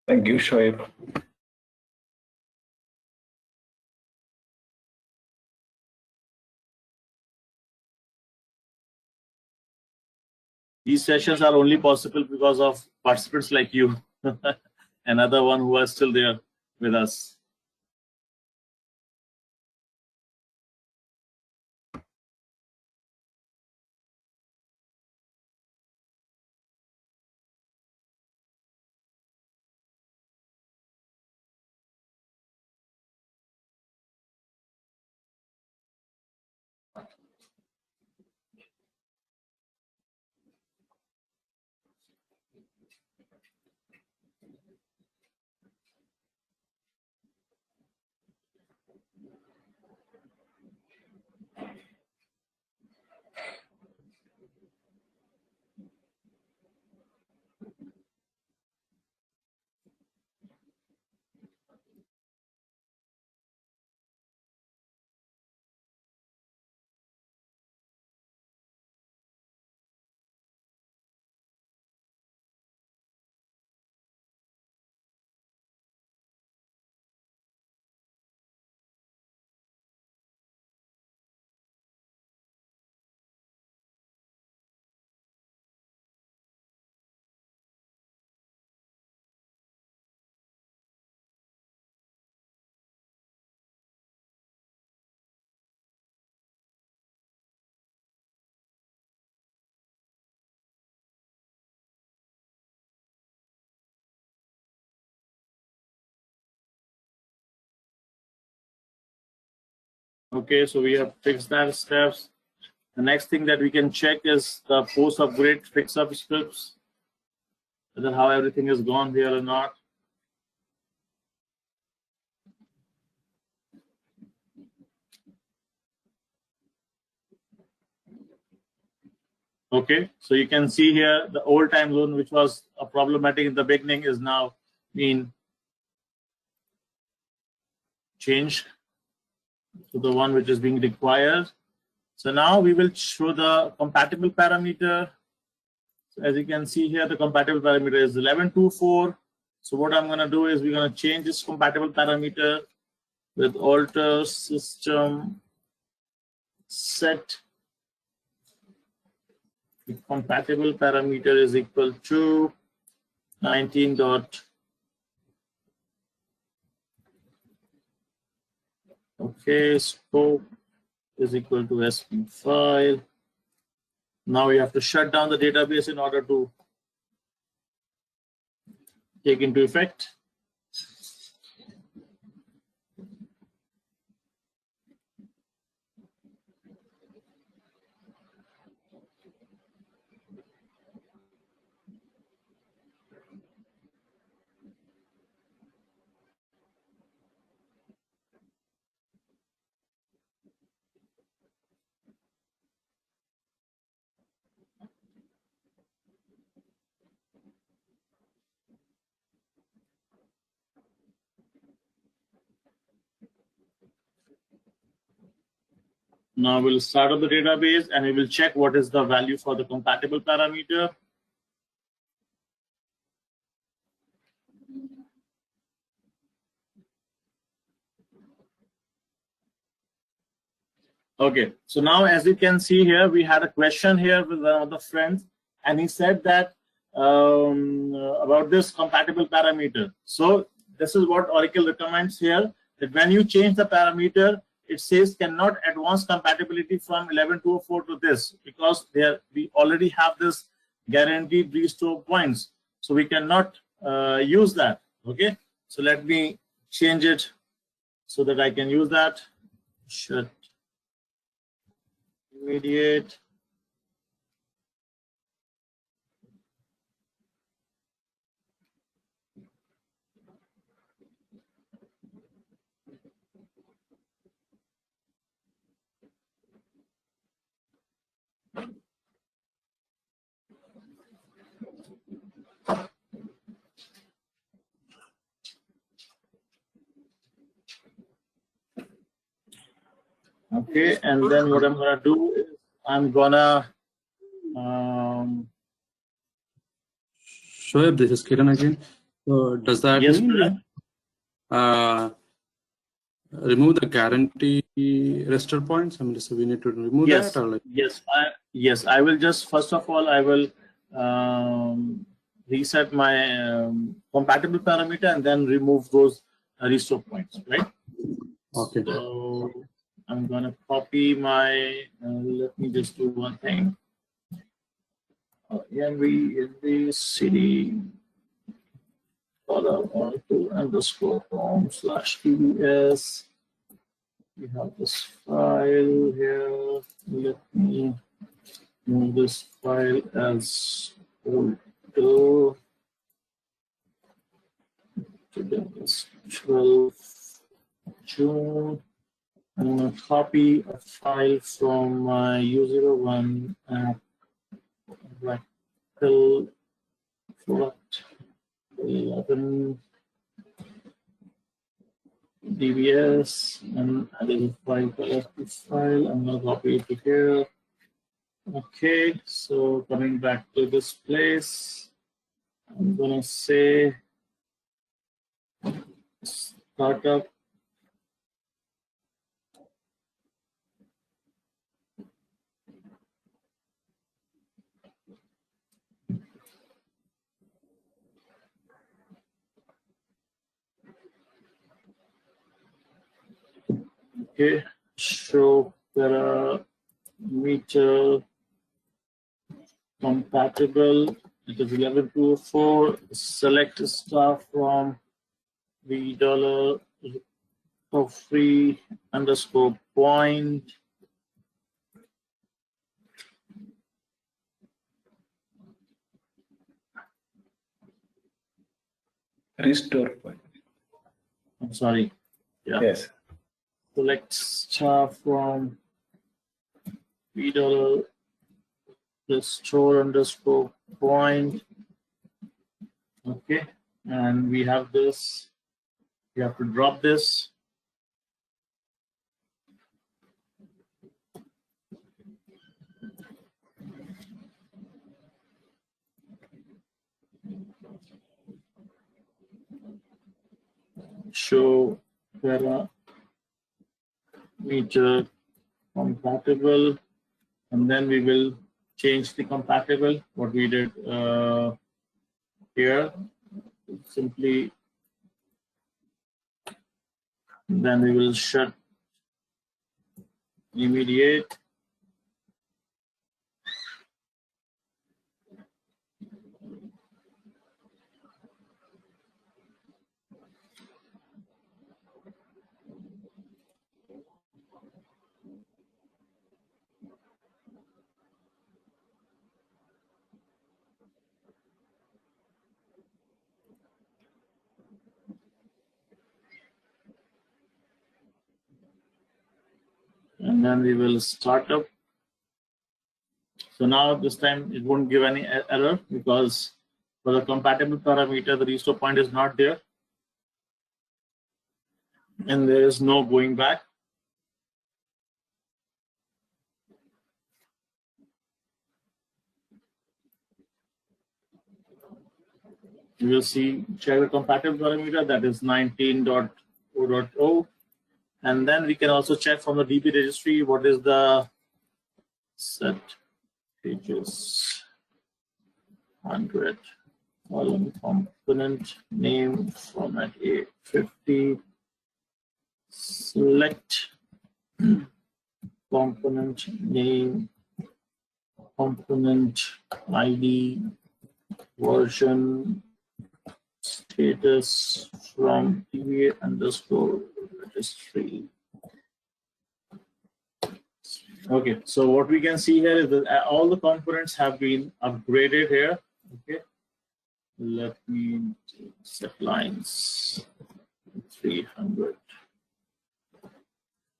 Thank you, Shoaib. These sessions are only possible because of participants like you. Another one who are still there with us. Okay, so we have fixed that steps. The next thing that we can check is the post upgrade fix up scripts, whether how everything is gone there or not. Okay, so you can see here the old time zone, which was a problematic in the beginning, is now being changed to the one which is being required. So now we will show the compatible parameter. So as you can see here, the compatible parameter is 1124. So what I'm going to do is we're going to change this compatible parameter with alter system set. The compatible parameter is equal to 19 dot. Okay, scope is equal to SP file. Now we have to shut down the database in order to take into effect. Now we'll start up the database and we will check what is the value for the compatible parameter. Okay, so now as you can see here, we had a question here with one of the friends, and he said that about this compatible parameter. So this is what Oracle recommends here, that when you change the parameter, it says cannot advance compatibility from 11.204 to this, because there we already have this guaranteed restore points, so we cannot use that. Okay, so let me change it so that I can use that. Should immediate. Okay, and then what I'm gonna do is I'm gonna Shoaib, this is Kiran again. So does that yes, mean remove the guarantee restore points? I mean, so we need to remove yes, that, or like? yes, I will just first of all I will reset my compatible parameter and then remove those restore points, right? Okay. So I'm gonna copy my. Let me just do one thing. env cd $_com/pbs. We have this file here. Let me move this file as folder. Today is 12 June. I'm going to copy a file from my U01 app, Oracle product 11 DBS, and identify the file. I'm going to copy it to here. Okay, so coming back to this place, I'm going to say startup. Okay, show parameter compatible. It is 11.204. Select star from the $free_point. Restore point. I'm sorry. Yeah. Yes. Select star from $free restore underscore point. Okay, and we have this. We have to drop this. Show parameter compatible, and then we will change the compatible. What we did here, simply, then we will shut immediate. And then we will start up. So now this time it won't give any error because for the compatible parameter, the restore point is not there. And there is no going back. You will see check the compatible parameter, that is 19.0.0. And then we can also check from the DB registry what is the set pages 100 column component name format 850 select component name component ID version status from DBA underscore registry. Okay, so what we can see here is that all the components have been upgraded here. Okay, let me set lines 300.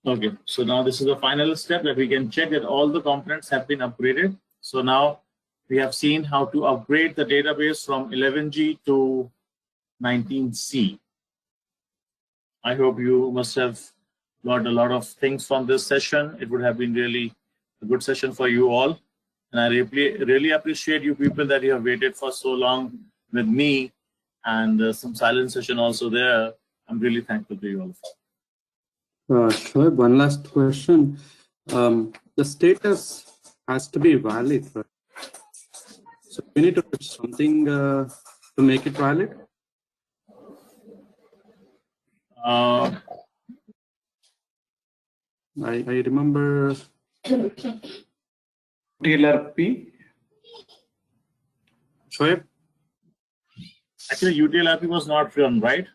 Okay, so now this is the final step that we can check that all the components have been upgraded. So now we have seen how to upgrade the database from 11G to 19C. I hope you must have got a lot of things from this session. It would have been really a good session for you all. And I really appreciate you people that you have waited for so long with me, and some silent session also there. I'm really thankful to you all. Shoaib, one last question. The status has to be valid, right? So we need to put something to make it valid? I remember UTLRP. Shoaib? Actually, UTLRP was not run, right?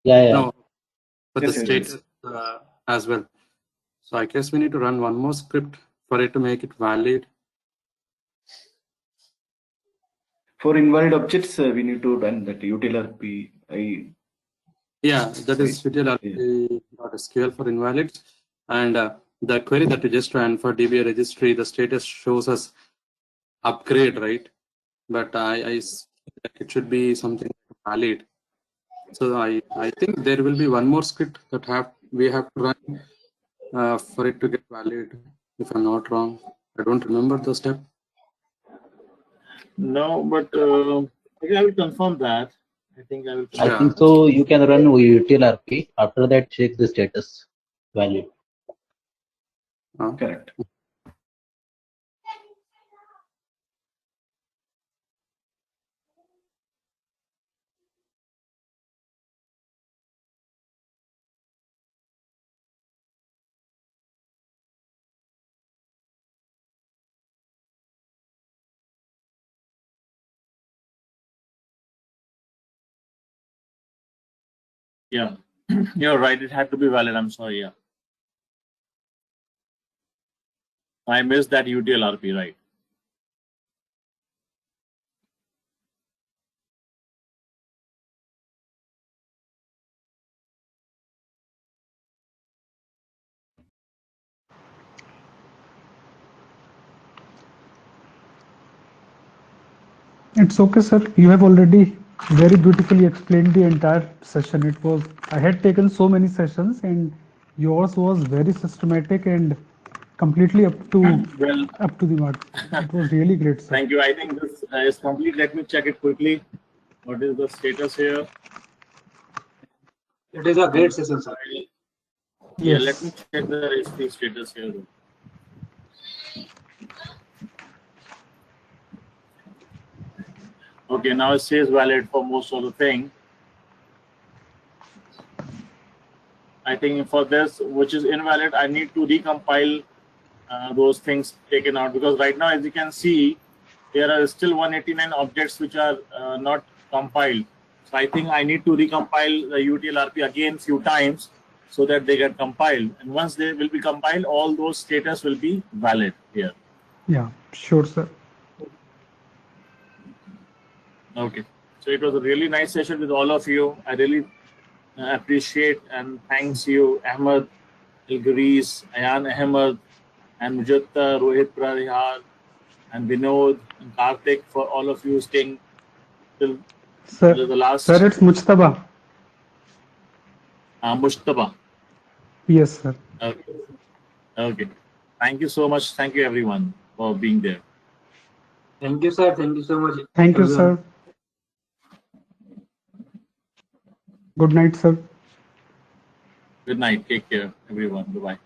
Yeah. No, but Yes, the status as well. So I guess we need to run one more script for it to make it valid. For invalid objects, we need to run that UTLRP. Yeah, that is utilrp.sql for invalids. And the query that we just ran for DBA registry, the status shows us upgrade, right? But it should be something valid. So I think there will be one more script that we have to run for it to get valid, if I'm not wrong. I don't remember the step. No, but I will confirm that. I think I will. I think so. You can run utilrp. After that, check the status valid. Correct. Yeah, you're right. It had to be valid. I'm sorry. Yeah, I missed that UTLRP, right? It's okay, sir. You have already very beautifully explained the entire session. I had taken so many sessions, and yours was very systematic and completely Well, up to the mark. It was really great, sir. thank you. I think this is complete. Let me check it quickly. What is the status here? It is a great session, sir. Yeah, Yes. let me check the registry status here. Okay, now it says valid for most of the thing. I think for this, which is invalid, I need to recompile those things taken out, because right now, as you can see, there are still 189 objects which are not compiled. So I think I need to recompile the UTL-RP again few times so that they get compiled. And once they will be compiled, all those status will be valid here. Yeah, sure, sir. Okay. So it was a really nice session with all of you. I really appreciate and thanks you, Ahmed, Ilgariz, Ayan Ahmed, and Mujatta, Rohit Pradihar, and Vinod, and Karthik, for all of you staying till the last. Sir, it's Mujtaba. Mujtaba. Yes, sir. Okay. Okay. Thank you so much. Thank you, everyone, for being there. Thank you, sir. Thank you so much. Thank you, sir. Good night, sir. Good night. Take care, everyone. Bye-bye.